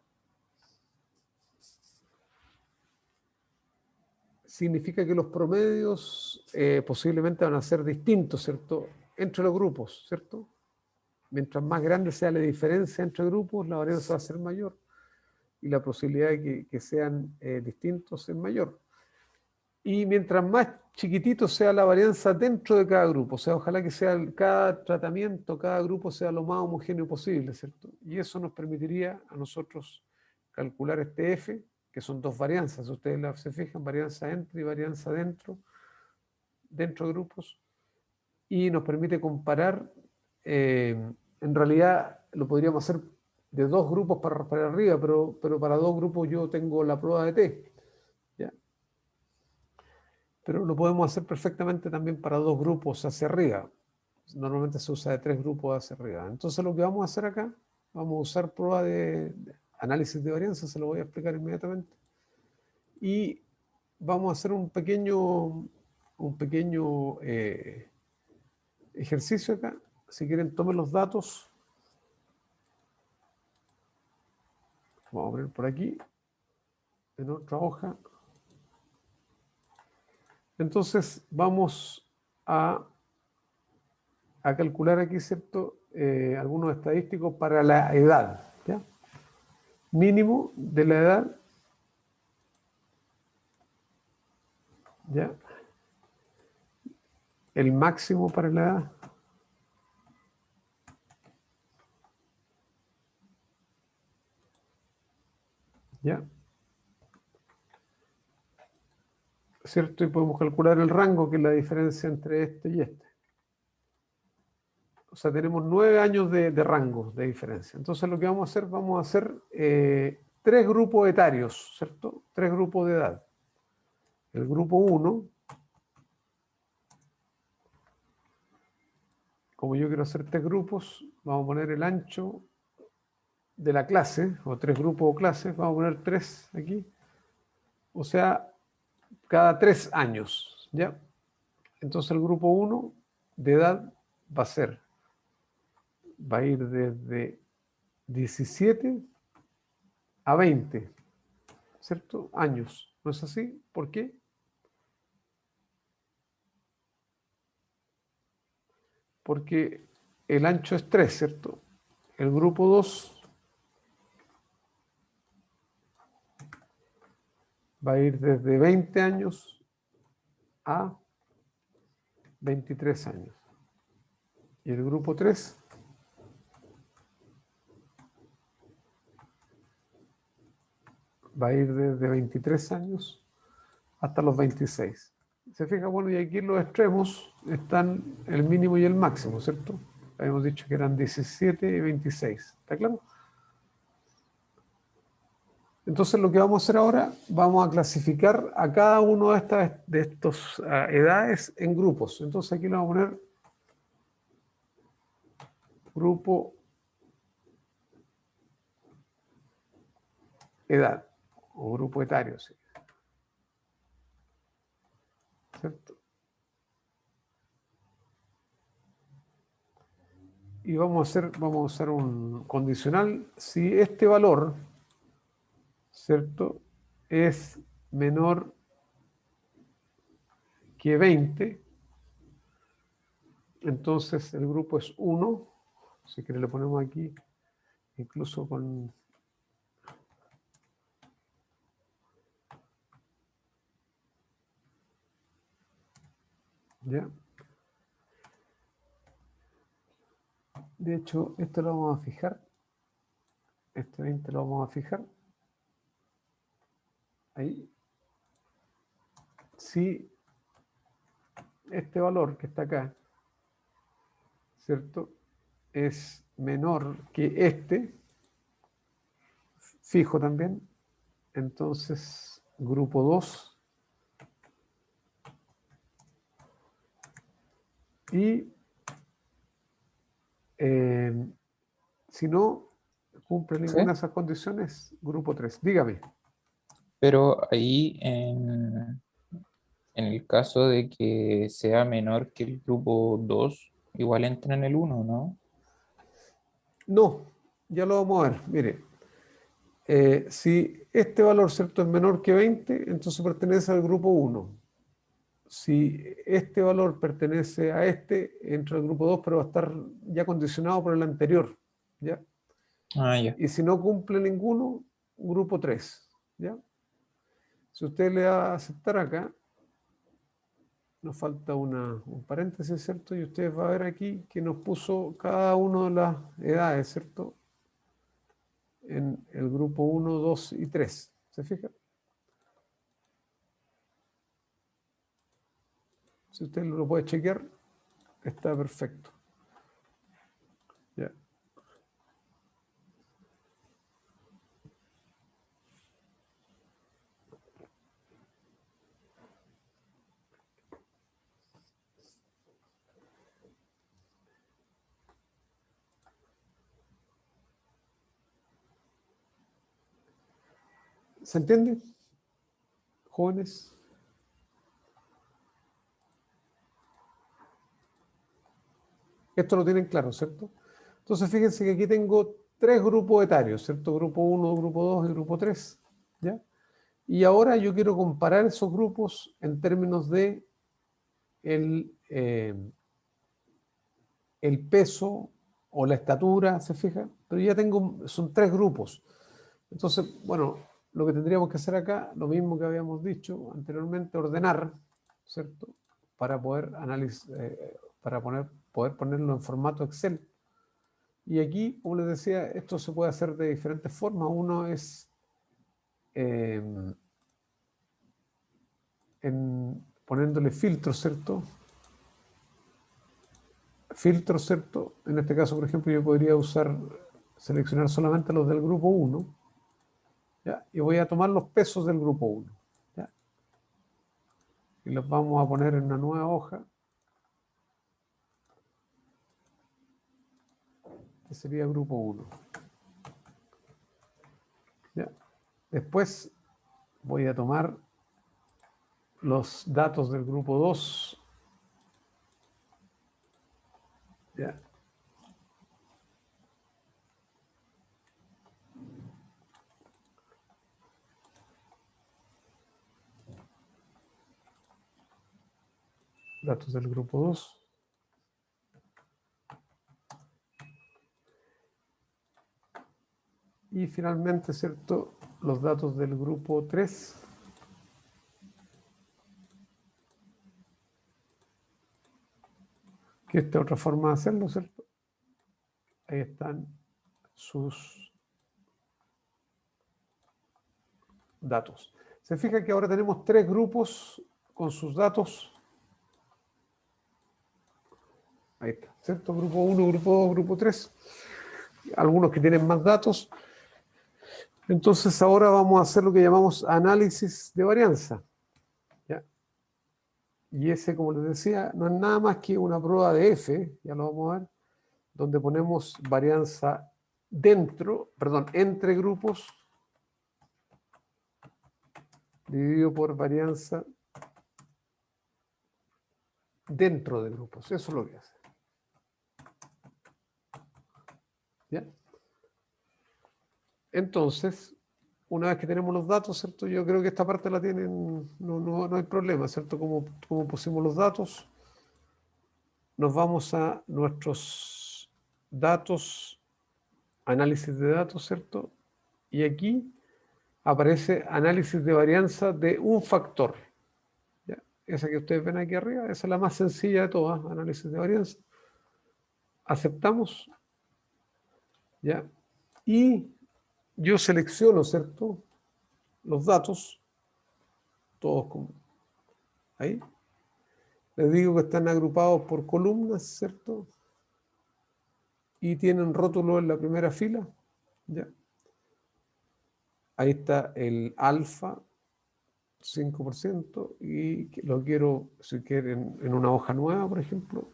significa que los promedios posiblemente van a ser distintos, ¿cierto?, entre los grupos, ¿cierto? Mientras más grande sea la diferencia entre grupos, la varianza va a ser mayor y la posibilidad de que sean distintos es mayor. Y mientras más chiquitito sea la varianza dentro de cada grupo, o sea, ojalá que cada tratamiento, cada grupo sea lo más homogéneo posible, ¿cierto? Y eso nos permitiría a nosotros calcular este F, que son dos varianzas, ustedes se fijan, varianza entre y varianza dentro de grupos, y nos permite comparar, en realidad lo podríamos hacer de dos grupos para arriba, pero para dos grupos yo tengo la prueba de T, ¿ya? Pero lo podemos hacer perfectamente también para dos grupos hacia arriba. Normalmente se usa de tres grupos hacia arriba. Entonces lo que vamos a hacer acá, vamos a usar prueba de análisis de varianza, se lo voy a explicar inmediatamente. Y vamos a hacer un pequeño ejercicio acá. Si quieren, tomen los datos. Vamos a poner por aquí, en otra hoja. Entonces vamos a calcular aquí, ¿cierto?, algunos estadísticos para la edad, ¿ya? Mínimo de la edad, ¿ya? El máximo para la edad, ¿ya? ¿Cierto? Y podemos calcular el rango, que es la diferencia entre este y este. O sea, tenemos 9 años de rango de diferencia. Entonces lo que vamos a hacer tres grupos etarios, ¿cierto? Tres grupos de edad. el grupo 1, como yo quiero hacer 3 grupos, vamos a poner el ancho de la clase, o 3 grupos o clases, vamos a poner 3 aquí, o sea, cada 3 años, ¿ya? Entonces el grupo 1 de edad va a ir desde 17 a 20, ¿cierto? Años, ¿no es así? ¿Por qué? Porque el ancho es 3, ¿cierto? El grupo 2 va a ir desde 20 años a 23 años. Y el grupo 3 va a ir desde 23 años hasta los 26. ¿Se fija? Bueno, y aquí en los extremos están el mínimo y el máximo, ¿cierto? Habíamos dicho que eran 17 y 26. ¿Está claro? Entonces lo que vamos a hacer ahora, vamos a clasificar a cada uno de estos edades en grupos. Entonces aquí le vamos a poner grupo edad o grupo etario, ¿sí? ¿Cierto? Y vamos a hacer un condicional. Si este valor, ¿cierto?, es menor que 20, entonces el grupo es 1. Si quiere le ponemos aquí, incluso con... ¿Ya? De hecho, esto lo vamos a fijar. Este 20 lo vamos a fijar. Ahí. Si este valor que está acá, ¿cierto?, es menor que este, fijo también, entonces grupo 2 y si no cumple ninguna de esas condiciones, grupo 3. Dígame. Pero ahí, en el caso de que sea menor que el grupo 2, igual entra en el 1, ¿no? No, ya lo vamos a ver. Mire, si este valor, ¿cierto?, es menor que 20, entonces pertenece al grupo 1. Si este valor pertenece a este, entra al grupo 2, pero va a estar ya condicionado por el anterior, ¿ya? Ah, ya. Y si no cumple ninguno, grupo 3, ¿ya? Si usted le da a aceptar acá, nos falta un paréntesis, ¿cierto? Y usted va a ver aquí que nos puso cada una de las edades, ¿cierto?, en el grupo 1, 2 y 3. ¿Se fija? Si usted lo puede chequear, está perfecto. Ya. ¿Se entiende, jóvenes? Esto lo tienen claro, ¿cierto? Entonces, fíjense que aquí tengo 3 grupos etarios, ¿cierto? Grupo 1, grupo 2 y grupo 3, ¿ya? Y ahora yo quiero comparar esos grupos en términos de el peso o la estatura, ¿se fija? Pero ya tengo, son 3 grupos. Entonces, bueno, lo que tendríamos que hacer acá, lo mismo que habíamos dicho anteriormente, ordenar, ¿cierto? Para poder analizar, poder ponerlo en formato Excel. Y aquí, como les decía, esto se puede hacer de diferentes formas. Uno es poniéndole filtros, ¿cierto? Filtros, ¿cierto? En este caso, por ejemplo, yo podría seleccionar solamente los del grupo 1, ¿ya? Y voy a tomar los pesos del grupo 1, ¿ya? y los vamos a poner en una nueva hoja. Que sería grupo 1. ¿Ya? Después voy a tomar los datos del grupo 2. ¿Ya? Datos del grupo 2. Y finalmente, ¿cierto? Los datos del grupo 3. Que esta es otra forma de hacerlo, ¿cierto? Ahí están sus datos. Se fija que ahora tenemos 3 grupos con sus datos. Ahí está, ¿cierto? Grupo 1, grupo 2, grupo 3. Algunos que tienen más datos. Entonces ahora vamos a hacer lo que llamamos análisis de varianza. ¿Ya? Y ese, como les decía, no es nada más que una prueba de F, ya lo vamos a ver, donde ponemos varianza entre grupos, dividido por varianza dentro de grupos. Eso es lo que hace. ¿Ya? Entonces, una vez que tenemos los datos, ¿cierto? Yo creo que esta parte la tienen, no hay problema, ¿cierto? Como pusimos los datos, nos vamos a nuestros datos, análisis de datos, ¿cierto? Y aquí aparece análisis de varianza de un factor. ¿Ya? Esa que ustedes ven aquí arriba, esa es la más sencilla de todas, análisis de varianza. Aceptamos. ¿Ya? Y yo selecciono, ¿cierto? Los datos, todos como ahí. Les digo que están agrupados por columnas, ¿cierto? Y tienen rótulo en la primera fila. ¿Ya? Ahí está el alfa, 5%, y lo quiero, si quieren, en una hoja nueva, por ejemplo,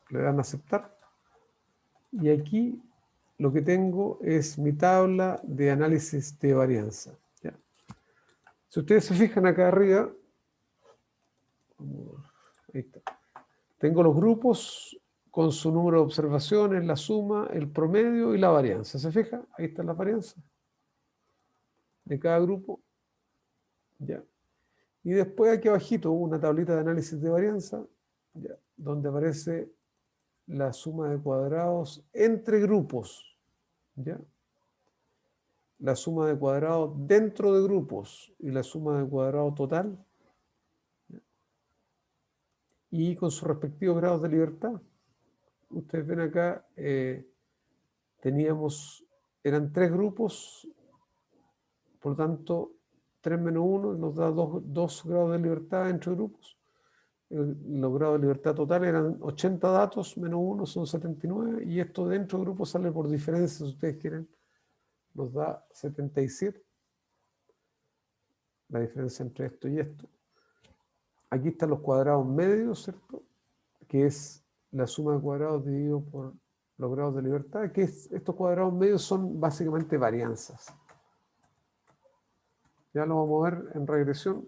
le dan a aceptar. Y aquí lo que tengo es mi tabla de análisis de varianza. ¿Ya? Si ustedes se fijan acá arriba, ahí está. Tengo los grupos con su número de observaciones, la suma, el promedio y la varianza. ¿Se fija? Ahí está la varianza de cada grupo. ¿Ya? Y después aquí abajito una tablita de análisis de varianza, ¿ya? Donde aparece la suma de cuadrados entre grupos. ¿Ya? La suma de cuadrados dentro de grupos y la suma de cuadrado total. ¿Ya? Y con sus respectivos grados de libertad. Ustedes ven acá, eran 3 grupos, por lo tanto, 3 menos 1 nos da 2 grados de libertad entre grupos. Los grados de libertad total eran 80 datos, menos 1 son 79, y esto dentro de grupos sale por diferencia, si ustedes quieren, nos da 77. La diferencia entre esto y esto. Aquí están los cuadrados medios, ¿cierto? Que es la suma de cuadrados dividido por los grados de libertad, que estos cuadrados medios son básicamente varianzas. Ya lo vamos a ver en regresión.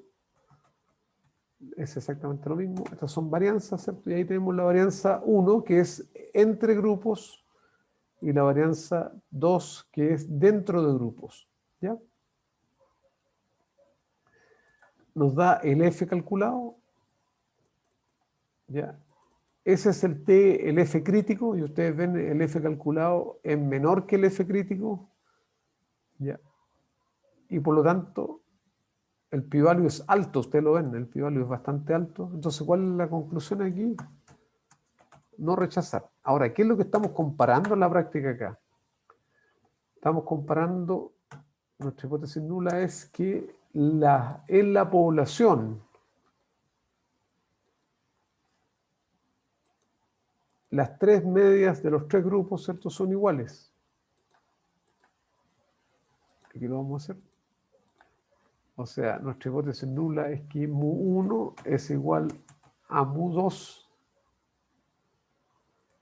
Es exactamente lo mismo. Estas son varianzas, ¿cierto? Y ahí tenemos la varianza 1, que es entre grupos, y la varianza 2, que es dentro de grupos. ¿Ya? Nos da el F calculado. ¿Ya? Ese es el T, el F crítico, y ustedes ven el F calculado es menor que el F crítico. ¿Ya? Y por lo tanto, el p-value es alto, ustedes lo ven, el p-value es bastante alto. Entonces, ¿cuál es la conclusión aquí? No rechazar. Ahora, ¿qué es lo que estamos comparando en la práctica acá? Estamos comparando, nuestra hipótesis nula es que en la población, las 3 medias de los 3 grupos, ¿cierto?, son iguales. Aquí lo vamos a hacer. O sea, nuestra hipótesis nula es que mu1 es igual a mu2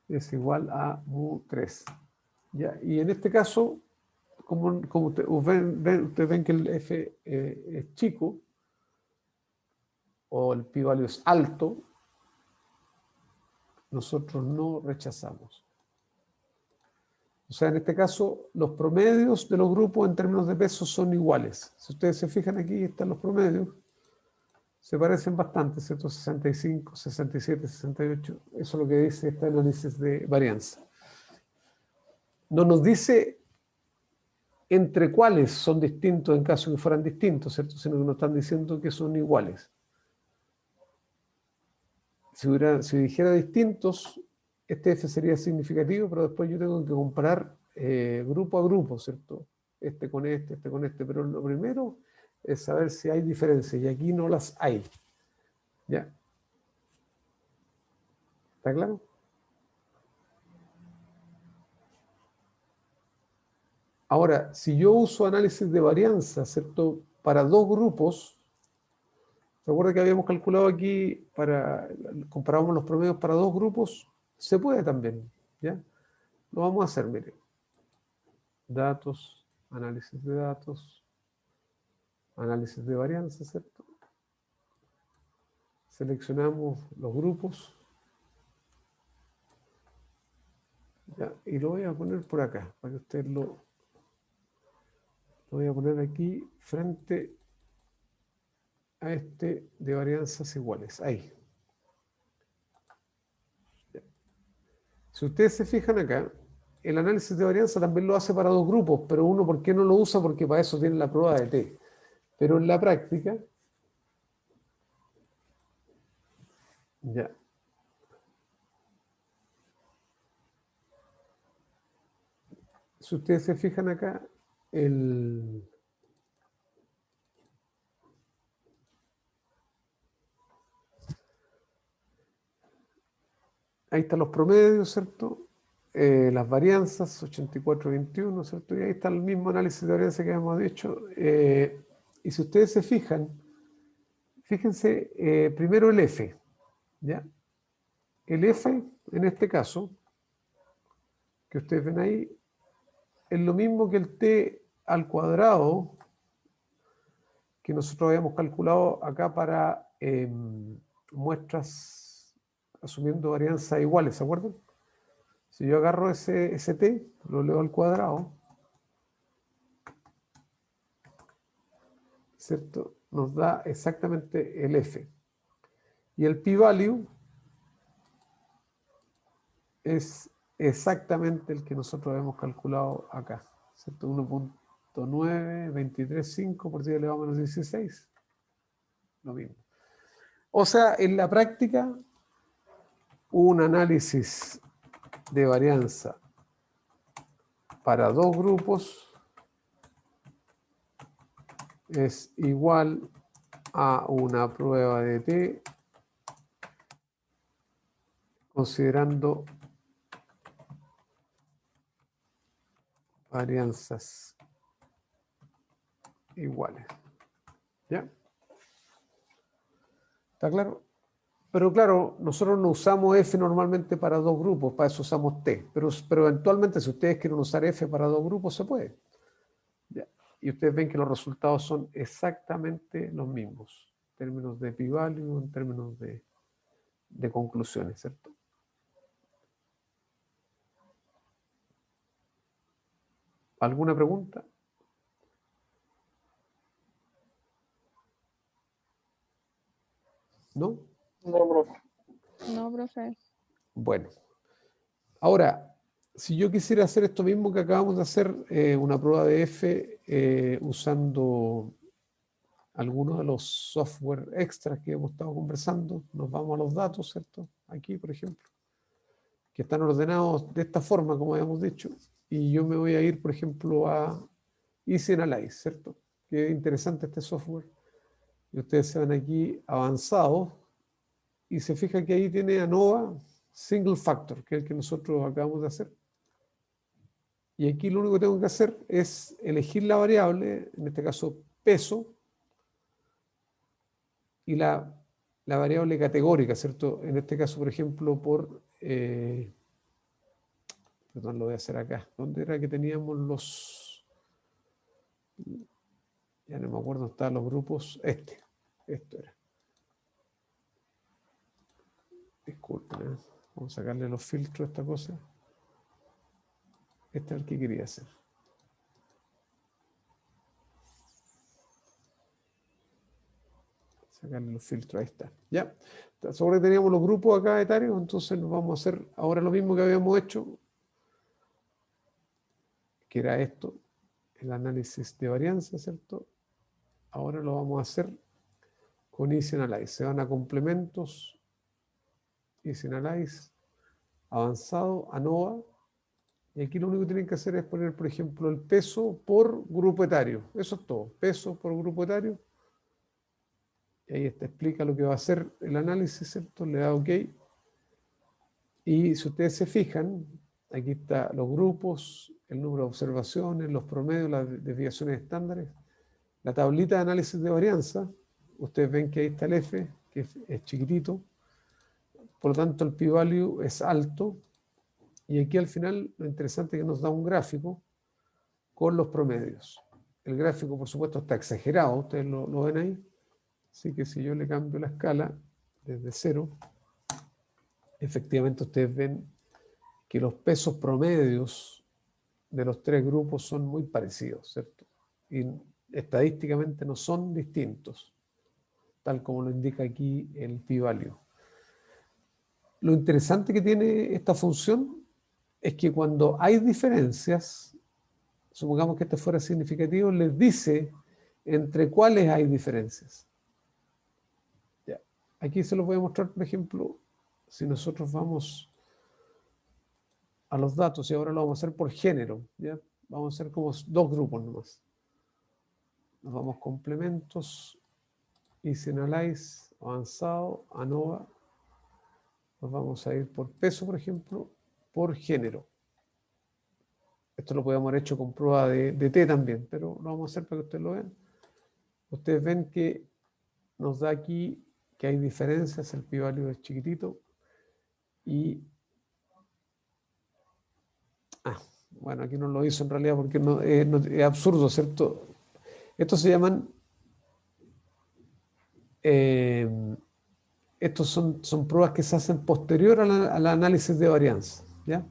es igual a mu3. ¿Ya? Y en este caso, como ustedes ven que el f es chico, o el p-value es alto, nosotros no rechazamos. O sea, en este caso, los promedios de los grupos en términos de peso son iguales. Si ustedes se fijan aquí, están los promedios. Se parecen bastante, ¿cierto? 65, 67, 68. Eso es lo que dice este análisis de varianza. No nos dice entre cuáles son distintos en caso de que fueran distintos, ¿cierto? Sino que nos están diciendo que son iguales. Si dijera distintos, este F sería significativo, pero después yo tengo que comparar grupo a grupo, ¿cierto? Este con este, este con este. Pero lo primero es saber si hay diferencias, y aquí no las hay. ¿Ya? ¿Está claro? Ahora, si yo uso análisis de varianza, ¿cierto? Para dos grupos, recuerda que habíamos calculado aquí, comparábamos los promedios para dos grupos, se puede también, ¿ya? Lo vamos a hacer, mire. Datos, análisis de datos, análisis de varianza, ¿cierto? Seleccionamos los grupos. ¿Ya? Y lo voy a poner por acá, para que ustedes lo voy a poner aquí frente a este de varianzas iguales. Ahí. ¿Ya? Si ustedes se fijan acá, el análisis de varianza también lo hace para dos grupos, pero uno, ¿por qué no lo usa? Porque para eso tiene la prueba de T. Pero en la práctica, ya. Si ustedes se fijan acá, ahí están los promedios, ¿cierto? Las varianzas, 84-21, ¿cierto? Y ahí está el mismo análisis de varianza que hemos dicho. Y si ustedes se fijan, fíjense primero el F, ¿ya? El F, en este caso, que ustedes ven ahí, es lo mismo que el T al cuadrado que nosotros habíamos calculado acá para muestras asumiendo varianzas iguales, ¿se acuerdan? Si yo agarro ese T, lo leo al cuadrado, ¿cierto? Nos da exactamente el F. Y el p-value es exactamente el que nosotros habíamos calculado acá, ¿cierto? 1.9, 23.5 por 10 elevado a menos 16. Lo mismo. O sea, en la práctica, un análisis de varianza para dos grupos es igual a una prueba de T considerando varianzas iguales. ¿Ya? ¿Está claro? Pero claro, nosotros no usamos F normalmente para dos grupos, para eso usamos T. Pero eventualmente, si ustedes quieren usar F para dos grupos, se puede. ¿Ya? Y ustedes ven que los resultados son exactamente los mismos, en términos de p-value, en términos de conclusiones, ¿cierto? ¿Alguna pregunta? ¿No? No, profe. No, profe. Bueno. Ahora, si yo quisiera hacer esto mismo que acabamos de hacer, una prueba de F usando algunos de los software extras que hemos estado conversando, nos vamos a los datos, ¿cierto? Aquí, por ejemplo, que están ordenados de esta forma, como habíamos dicho, y yo me voy a ir, por ejemplo, a Easy Analyze, ¿cierto? Qué interesante este software. Y ustedes se van aquí avanzados y se fijan que ahí tiene ANOVA Single Factor, que es el que nosotros acabamos de hacer. Y aquí lo único que tengo que hacer es elegir la variable, en este caso peso, y la variable categórica, ¿cierto? En este caso, por ejemplo, perdón, lo voy a hacer acá. ¿Dónde era que teníamos los? Ya no me acuerdo, dónde estaban los grupos. Esto era. Disculpen, ¿eh? Vamos a sacarle los filtros a esta cosa. Este es el que quería hacer. Sacarle los filtros, ahí está. Ya. Sobre que teníamos los grupos acá etarios, entonces nos vamos a hacer ahora lo mismo que habíamos hecho, que era esto, el análisis de varianza, ¿cierto? Ahora lo vamos a hacer con Easy Analyze. Se van a complementos, Easy Analyze, avanzado, ANOVA, y aquí lo único que tienen que hacer es poner, por ejemplo, el peso por grupo etario. Eso es todo, peso por grupo etario. Y ahí explica lo que va a hacer el análisis, ¿cierto? Le da OK. Y si ustedes se fijan, aquí están los grupos, el número de observaciones, los promedios, las desviaciones estándares, la tablita de análisis de varianza. Ustedes ven que ahí está el F, que es chiquitito. Por lo tanto, el p-value es alto. Y aquí al final lo interesante es que nos da un gráfico con los promedios. El gráfico, por supuesto, está exagerado. Ustedes lo ven ahí. Así que si yo le cambio la escala desde 0, efectivamente ustedes ven que los pesos promedios de los tres grupos son muy parecidos, ¿cierto? Y estadísticamente no son distintos, tal como lo indica aquí el p-value. Lo interesante que tiene esta función es que cuando hay diferencias, supongamos que este fuera significativo, les dice entre cuáles hay diferencias. Ya. Aquí se los voy a mostrar, por ejemplo, si nosotros vamos a los datos, y ahora lo vamos a hacer por género, ¿ya? Vamos a hacer como dos grupos nomás. Nos vamos complementos, Easy Analyze, avanzado, ANOVA. Nos vamos a ir por peso, por ejemplo, por género. Esto lo podemos haber hecho con prueba de T también, pero lo vamos a hacer para que ustedes lo vean. Ustedes ven que nos da aquí que hay diferencias, el p-value es chiquitito. Y bueno, aquí no lo hizo en realidad porque es absurdo, ¿cierto? Estos se llaman, estos son pruebas que se hacen posterior al análisis de varianza, ¿ya?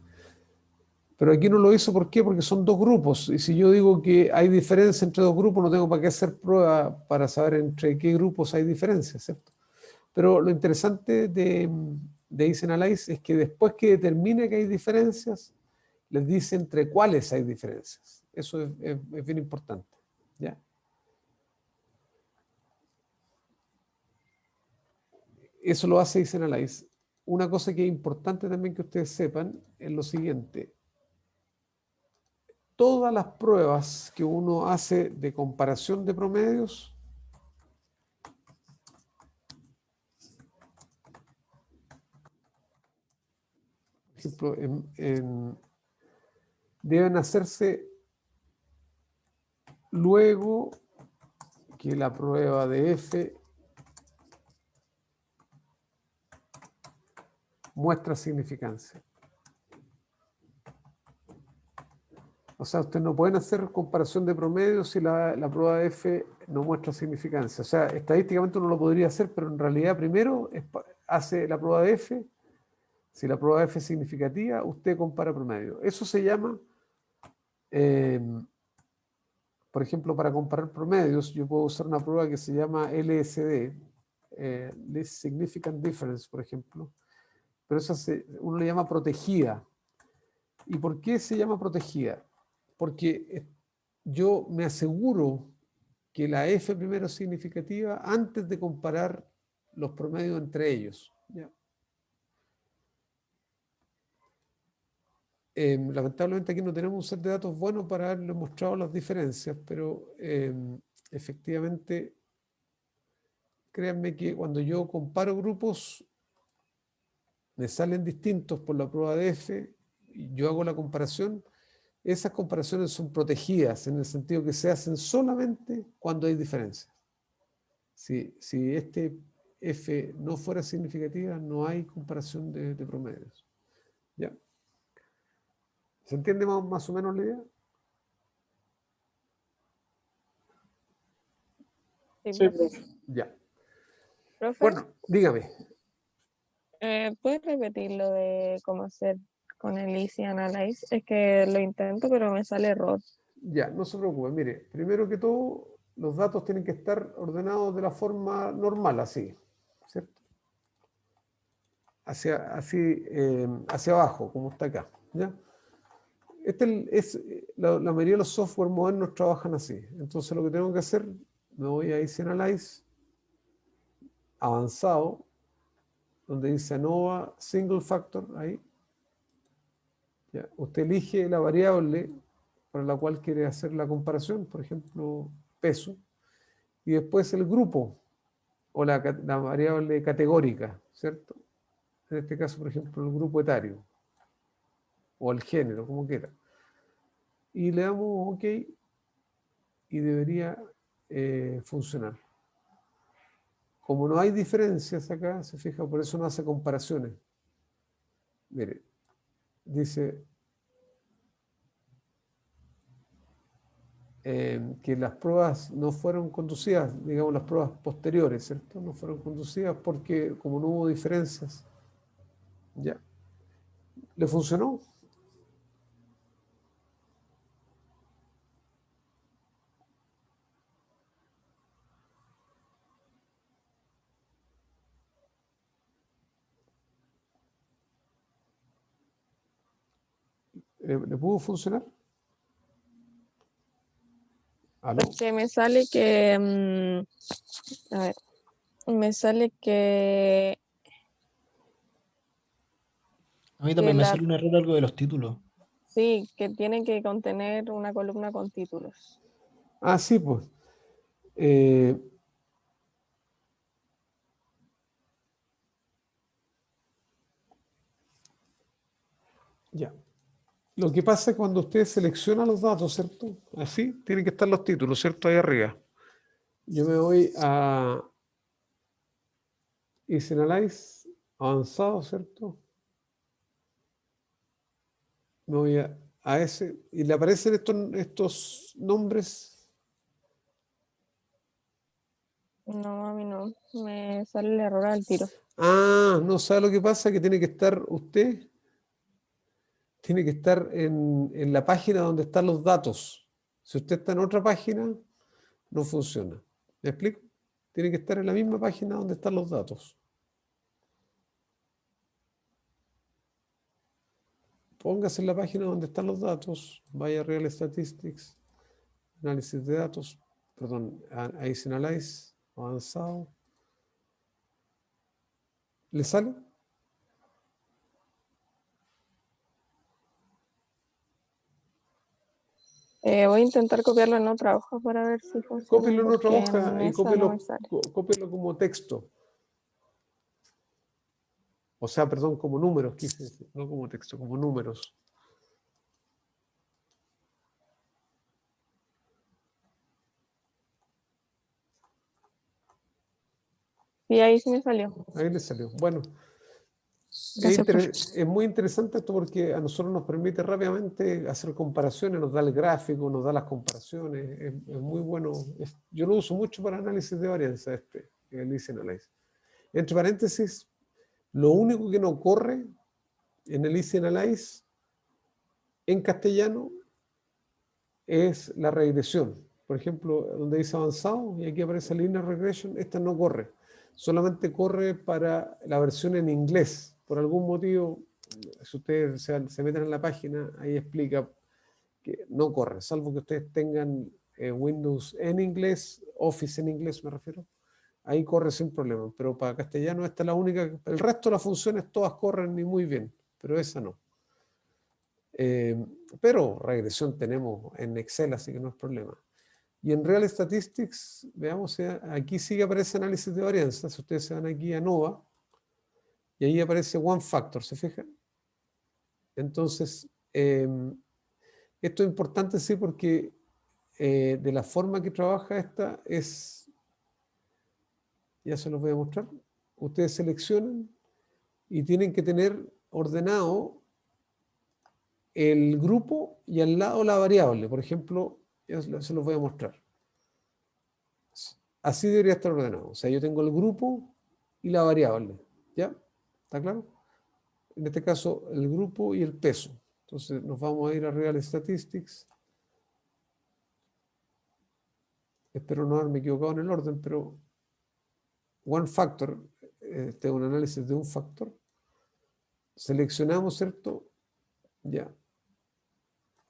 Pero aquí no lo hizo, ¿por qué? Porque son dos grupos, y si yo digo que hay diferencia entre dos grupos, no tengo para qué hacer prueba para saber entre qué grupos hay diferencia, ¿cierto? Pero lo interesante de Easy Analyze es que después que determina que hay diferencias, les dice entre cuáles hay diferencias. Eso es bien importante, ¿ya? Eso lo hace Easy Analyze. Una cosa que es importante también que ustedes sepan es lo siguiente. Todas las pruebas que uno hace de comparación de promedios por ejemplo, deben hacerse luego que la prueba de F muestra significancia. O sea, ustedes no pueden hacer comparación de promedios si la prueba de F no muestra significancia. O sea, estadísticamente uno lo podría hacer, pero en realidad primero hace la prueba de F. Si la prueba de F es significativa, usted compara promedio. Eso se llama, por ejemplo, para comparar promedios, yo puedo usar una prueba que se llama LSD, Least Significant Difference, por ejemplo. Pero esa uno le llama protegida. ¿Y por qué se llama protegida? Porque yo me aseguro que la F primero es significativa antes de comparar los promedios entre ellos. ¿Ya? Lamentablemente aquí no tenemos un set de datos bueno para haberles mostrado las diferencias, pero efectivamente, créanme que cuando yo comparo grupos, me salen distintos por la prueba de F, y yo hago la comparación. Esas comparaciones son protegidas en el sentido que se hacen solamente cuando hay diferencias. Si este F no fuera significativa, no hay comparación de promedios. ¿Ya? ¿Se entiende más o menos la idea? Sí, Sí, profe. Ya. Profe, Bueno, dígame. ¿puedes repetir lo de cómo hacer con el Easy Analyze? Es que lo intento, pero me sale error. Ya, no se preocupe. Mire, primero que todo, los datos tienen que estar ordenados de la forma normal, así, ¿cierto? Hacia abajo, como está acá. ¿Ya? La mayoría de los software modernos trabajan así. Entonces lo que tengo que hacer, me voy a Easy Analyze, avanzado, donde dice ANOVA Single Factor, ahí. ¿Ya? Usted elige la variable para la cual quiere hacer la comparación, por ejemplo, peso, y después el grupo o la variable categórica, ¿cierto? En este caso, por ejemplo, el grupo etario o el género, como quiera. Y le damos OK y debería funcionar. Como no hay diferencias acá, se fija, por eso no hace comparaciones. Mire, dice que las pruebas no fueron conducidas, digamos las pruebas posteriores, ¿cierto? No fueron conducidas porque como no hubo diferencias, ¿ya? ¿Le funcionó? ¿Le pudo funcionar? ¿Aló? Es que me sale que, a ver, me sale A mí que también me sale un error algo de los títulos. sí, que tiene que contener una columna con títulos. Ah, sí, pues. Eh, ya. Lo que pasa es cuando usted selecciona los datos, ¿cierto? Así tienen que estar los títulos, ¿cierto? Ahí arriba. Yo me voy a Easy Analyze, avanzado, ¿cierto? Me voy a ese y le aparecen estos nombres. No, a mí no, me sale el error al tiro. Ah, no sabe lo que pasa, que tiene que estar usted, tiene que estar en la página donde están los datos. Si usted está en otra página, no funciona. ¿Me explico? Tiene que estar en la misma página donde están los datos. Póngase en la página donde están los datos, vaya a Real Statistics, análisis de datos, perdón, a Easy Analyze, avanzado. ¿Le sale? Voy a intentar copiarlo en otra hoja para ver si funciona, Cópielo en otra porque hoja en y esa no me sale. cópielo como texto. O sea, perdón, como números, quise decir, no como texto, como números. Y ahí sí me salió. Ahí le salió. Bueno, Gracias, profe. es muy interesante esto porque a nosotros nos permite rápidamente hacer comparaciones, nos da el gráfico, nos da las comparaciones, es muy bueno. Yo lo uso mucho para análisis de varianza, el Easy Analyze. Entre paréntesis, lo único que no corre en el Easy Analyze en castellano es la regresión. Por ejemplo, donde dice avanzado y aquí aparece linear regression, esta no corre. Solamente corre para la versión en inglés. Por algún motivo, si ustedes se meten en la página, ahí explica que no corre, salvo que ustedes tengan Windows en inglés, Office en inglés me refiero. Ahí corre sin problema, pero para castellano esta es la única. El resto de las funciones todas corren y muy bien, pero esa no. Pero regresión tenemos en Excel, así que no es problema. Y en Real Statistics, veamos, aquí sí que aparece análisis de varianza. Si ustedes se van aquí a NOVA, y ahí aparece One Factor, ¿se fijan? Entonces, esto es importante, sí, porque de la forma que trabaja esta es Ya se los voy a mostrar. Ustedes seleccionan y tienen que tener ordenado el grupo y al lado la variable. Por ejemplo, ya se los voy a mostrar. Así debería estar ordenado. O sea, yo tengo el grupo y la variable. ¿Ya? ¿Está claro? En este caso, el grupo y el peso. Entonces, nos vamos a ir a Real Statistics. Espero no haberme equivocado en el orden, pero one factor, este es un análisis de un factor. Seleccionamos, ¿cierto? Ya.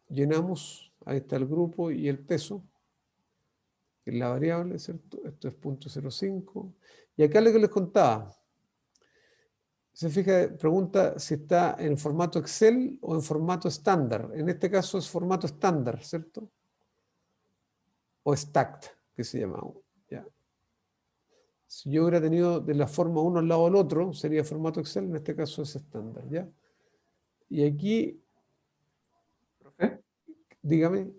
Llenamos, ahí está el grupo y el peso, que es la variable, ¿cierto? Esto es 0.05. Y acá lo que les contaba. Se fija, pregunta si está en formato Excel o en formato estándar. En este caso es formato estándar, ¿cierto? O stacked, que se llama. ¿Ya? Si yo hubiera tenido de la forma uno al lado del otro, sería formato Excel, en este caso es estándar, ¿ya? Y aquí, ¿Profe? dígame,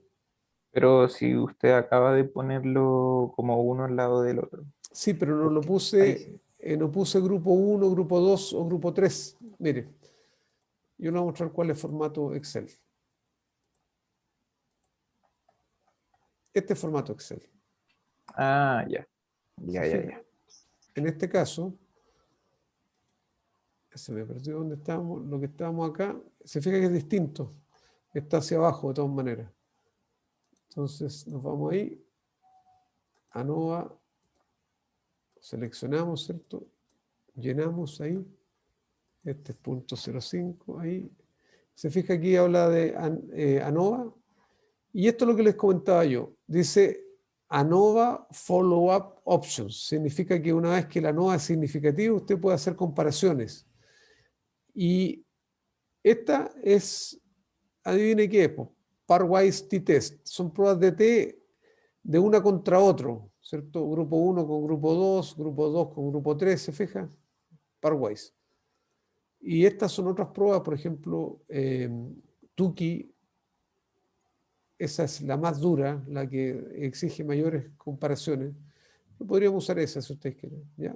Pero si usted acaba de ponerlo como uno al lado del otro. sí, pero no lo Ahí puse, sí. no puse grupo 1, grupo 2 o grupo 3. Mire, yo le voy a mostrar cuál es formato Excel. Este es formato Excel. Ah, ya. Ya, ¿Se ya, fija? ya. En este caso, se me perdió donde estábamos, lo que estábamos acá, se fija que es distinto, está hacia abajo de todas maneras. Entonces nos vamos ahí, a Nova, seleccionamos, ¿cierto? Llenamos ahí, este es 0.05, ahí. Se fija aquí habla de ANOVA, y esto es lo que les comentaba yo, dice ANOVA Follow-up Options, significa que una vez que la ANOVA es significativa, usted puede hacer comparaciones. Y esta es, adivine qué es, pairwise t-test. Son pruebas de T de una contra otro, ¿cierto? Grupo 1 con grupo 2, grupo 2 con grupo 3, ¿se fija? Pairwise. Y estas son otras pruebas, por ejemplo, Tukey, esa es la más dura, la que exige mayores comparaciones. Podríamos usar esa si ustedes quieren, ¿ya?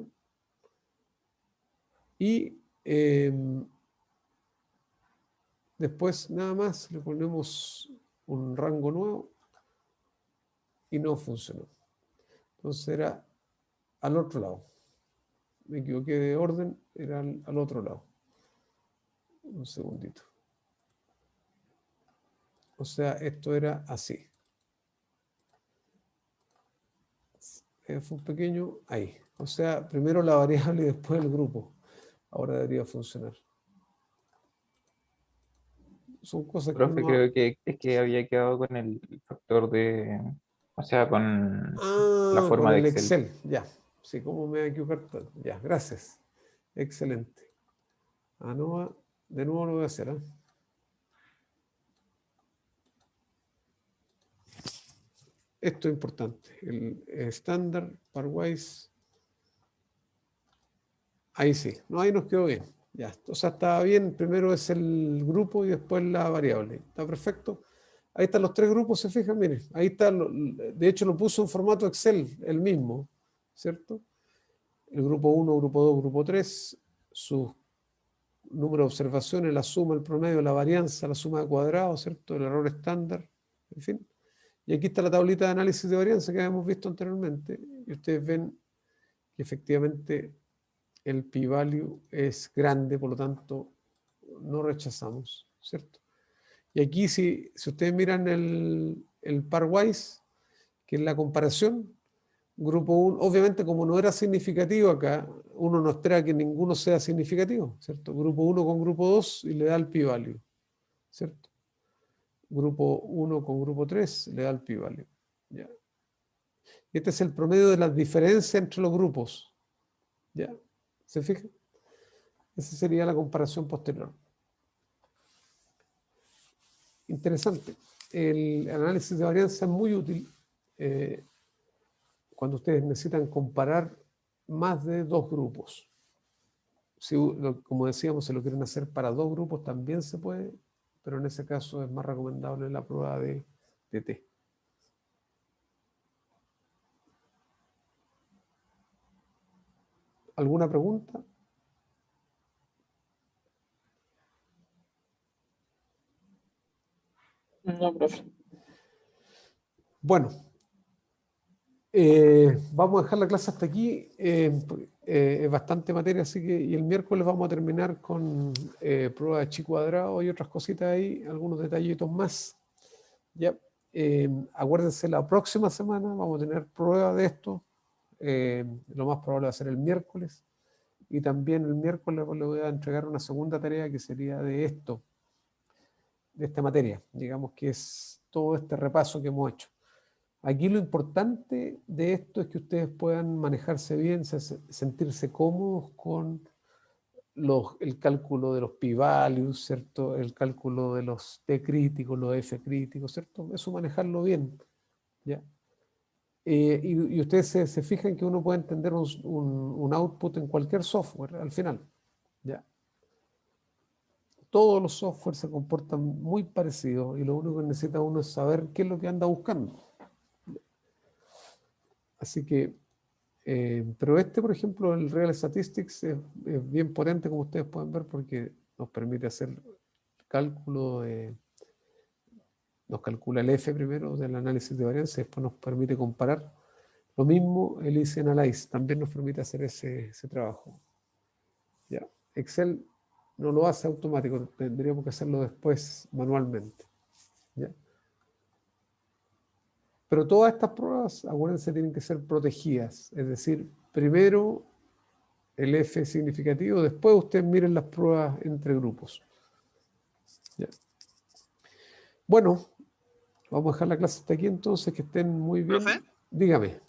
Y después nada más le ponemos un rango nuevo y no funcionó. Entonces era al otro lado. Me equivoqué de orden, era al otro lado. Un segundito. O sea, esto era así. Fue un pequeño ahí. O sea, primero la variable y después el grupo. Ahora debería funcionar. Son cosas que Profe, uno... creo que es que había quedado con el factor de, o sea, con la Ah, con forma de el Excel. Excel. Ya. Sí, ¿cómo me voy a equivocar tanto? Ya, gracias. Excelente. ANOVA, de nuevo lo voy a hacer. Esto es importante. El estándar, pairwise. Ahí sí. No, ahí nos quedó bien. Ya. O sea, estaba bien. Primero es el grupo y después la variable. Está perfecto. Ahí están los tres grupos, se fijan, miren. Ahí está. De hecho, lo puso en formato Excel, el mismo. ¿Cierto? El grupo 1, grupo 2, grupo 3. Su número de observaciones, la suma, el promedio, la varianza, la suma de cuadrados, ¿cierto? El error estándar. En fin. Y aquí está la tablita de análisis de varianza que habíamos visto anteriormente. Y ustedes ven que efectivamente el p-value es grande, por lo tanto no rechazamos, ¿cierto? Y aquí si ustedes miran el pairwise, que es la comparación, grupo 1, obviamente como no era significativo acá, uno no espera que ninguno sea significativo, ¿cierto? Grupo 1 con grupo 2 y le da el p-value, ¿cierto? Grupo 1 con grupo 3 le da el p-value. ¿Ya? Este es el promedio de las diferencias entre los grupos. ¿Ya? ¿Se fijan? Esa sería la comparación posterior. Interesante. El análisis de varianza es muy útil cuando ustedes necesitan comparar más de dos grupos. Si, como decíamos, se lo quieren hacer para dos grupos, también se puede, pero en ese caso es más recomendable la prueba de T. ¿Alguna pregunta? No, profe. Bueno, vamos a dejar la clase hasta aquí. Es bastante materia, así que y el miércoles vamos a terminar con prueba de chi cuadrado y otras cositas ahí, algunos detallitos más. Ya, acuérdense, la próxima semana vamos a tener prueba de esto. Lo más probable va a ser el miércoles. Y también el miércoles le voy a entregar una segunda tarea que sería de esto, de esta materia. Digamos que es todo este repaso que hemos hecho. Aquí lo importante de esto es que ustedes puedan manejarse bien, sentirse cómodos con el cálculo de los p-values, ¿cierto? El cálculo de los t críticos, los f críticos, ¿cierto? Eso manejarlo bien, ¿ya? Y ustedes se fijan que uno puede entender un output en cualquier software al final, ¿ya? Todos los softwares se comportan muy parecidos y lo único que necesita uno es saber qué es lo que anda buscando. Así que, pero por ejemplo, el Real Statistics es bien potente, como ustedes pueden ver, porque nos permite hacer cálculo, nos calcula el F primero del análisis de varianza, después nos permite comparar. Lo mismo el Easy Analyze, también nos permite hacer ese trabajo. ¿Ya? Excel no lo hace automático, tendríamos que hacerlo después manualmente. ¿Ya? Pero todas estas pruebas, acuérdense, tienen que ser protegidas. Es decir, primero el F significativo, después ustedes miren las pruebas entre grupos. ¿Ya? Bueno, vamos a dejar la clase hasta aquí entonces, que estén muy bien. ¿Profe? Dígame.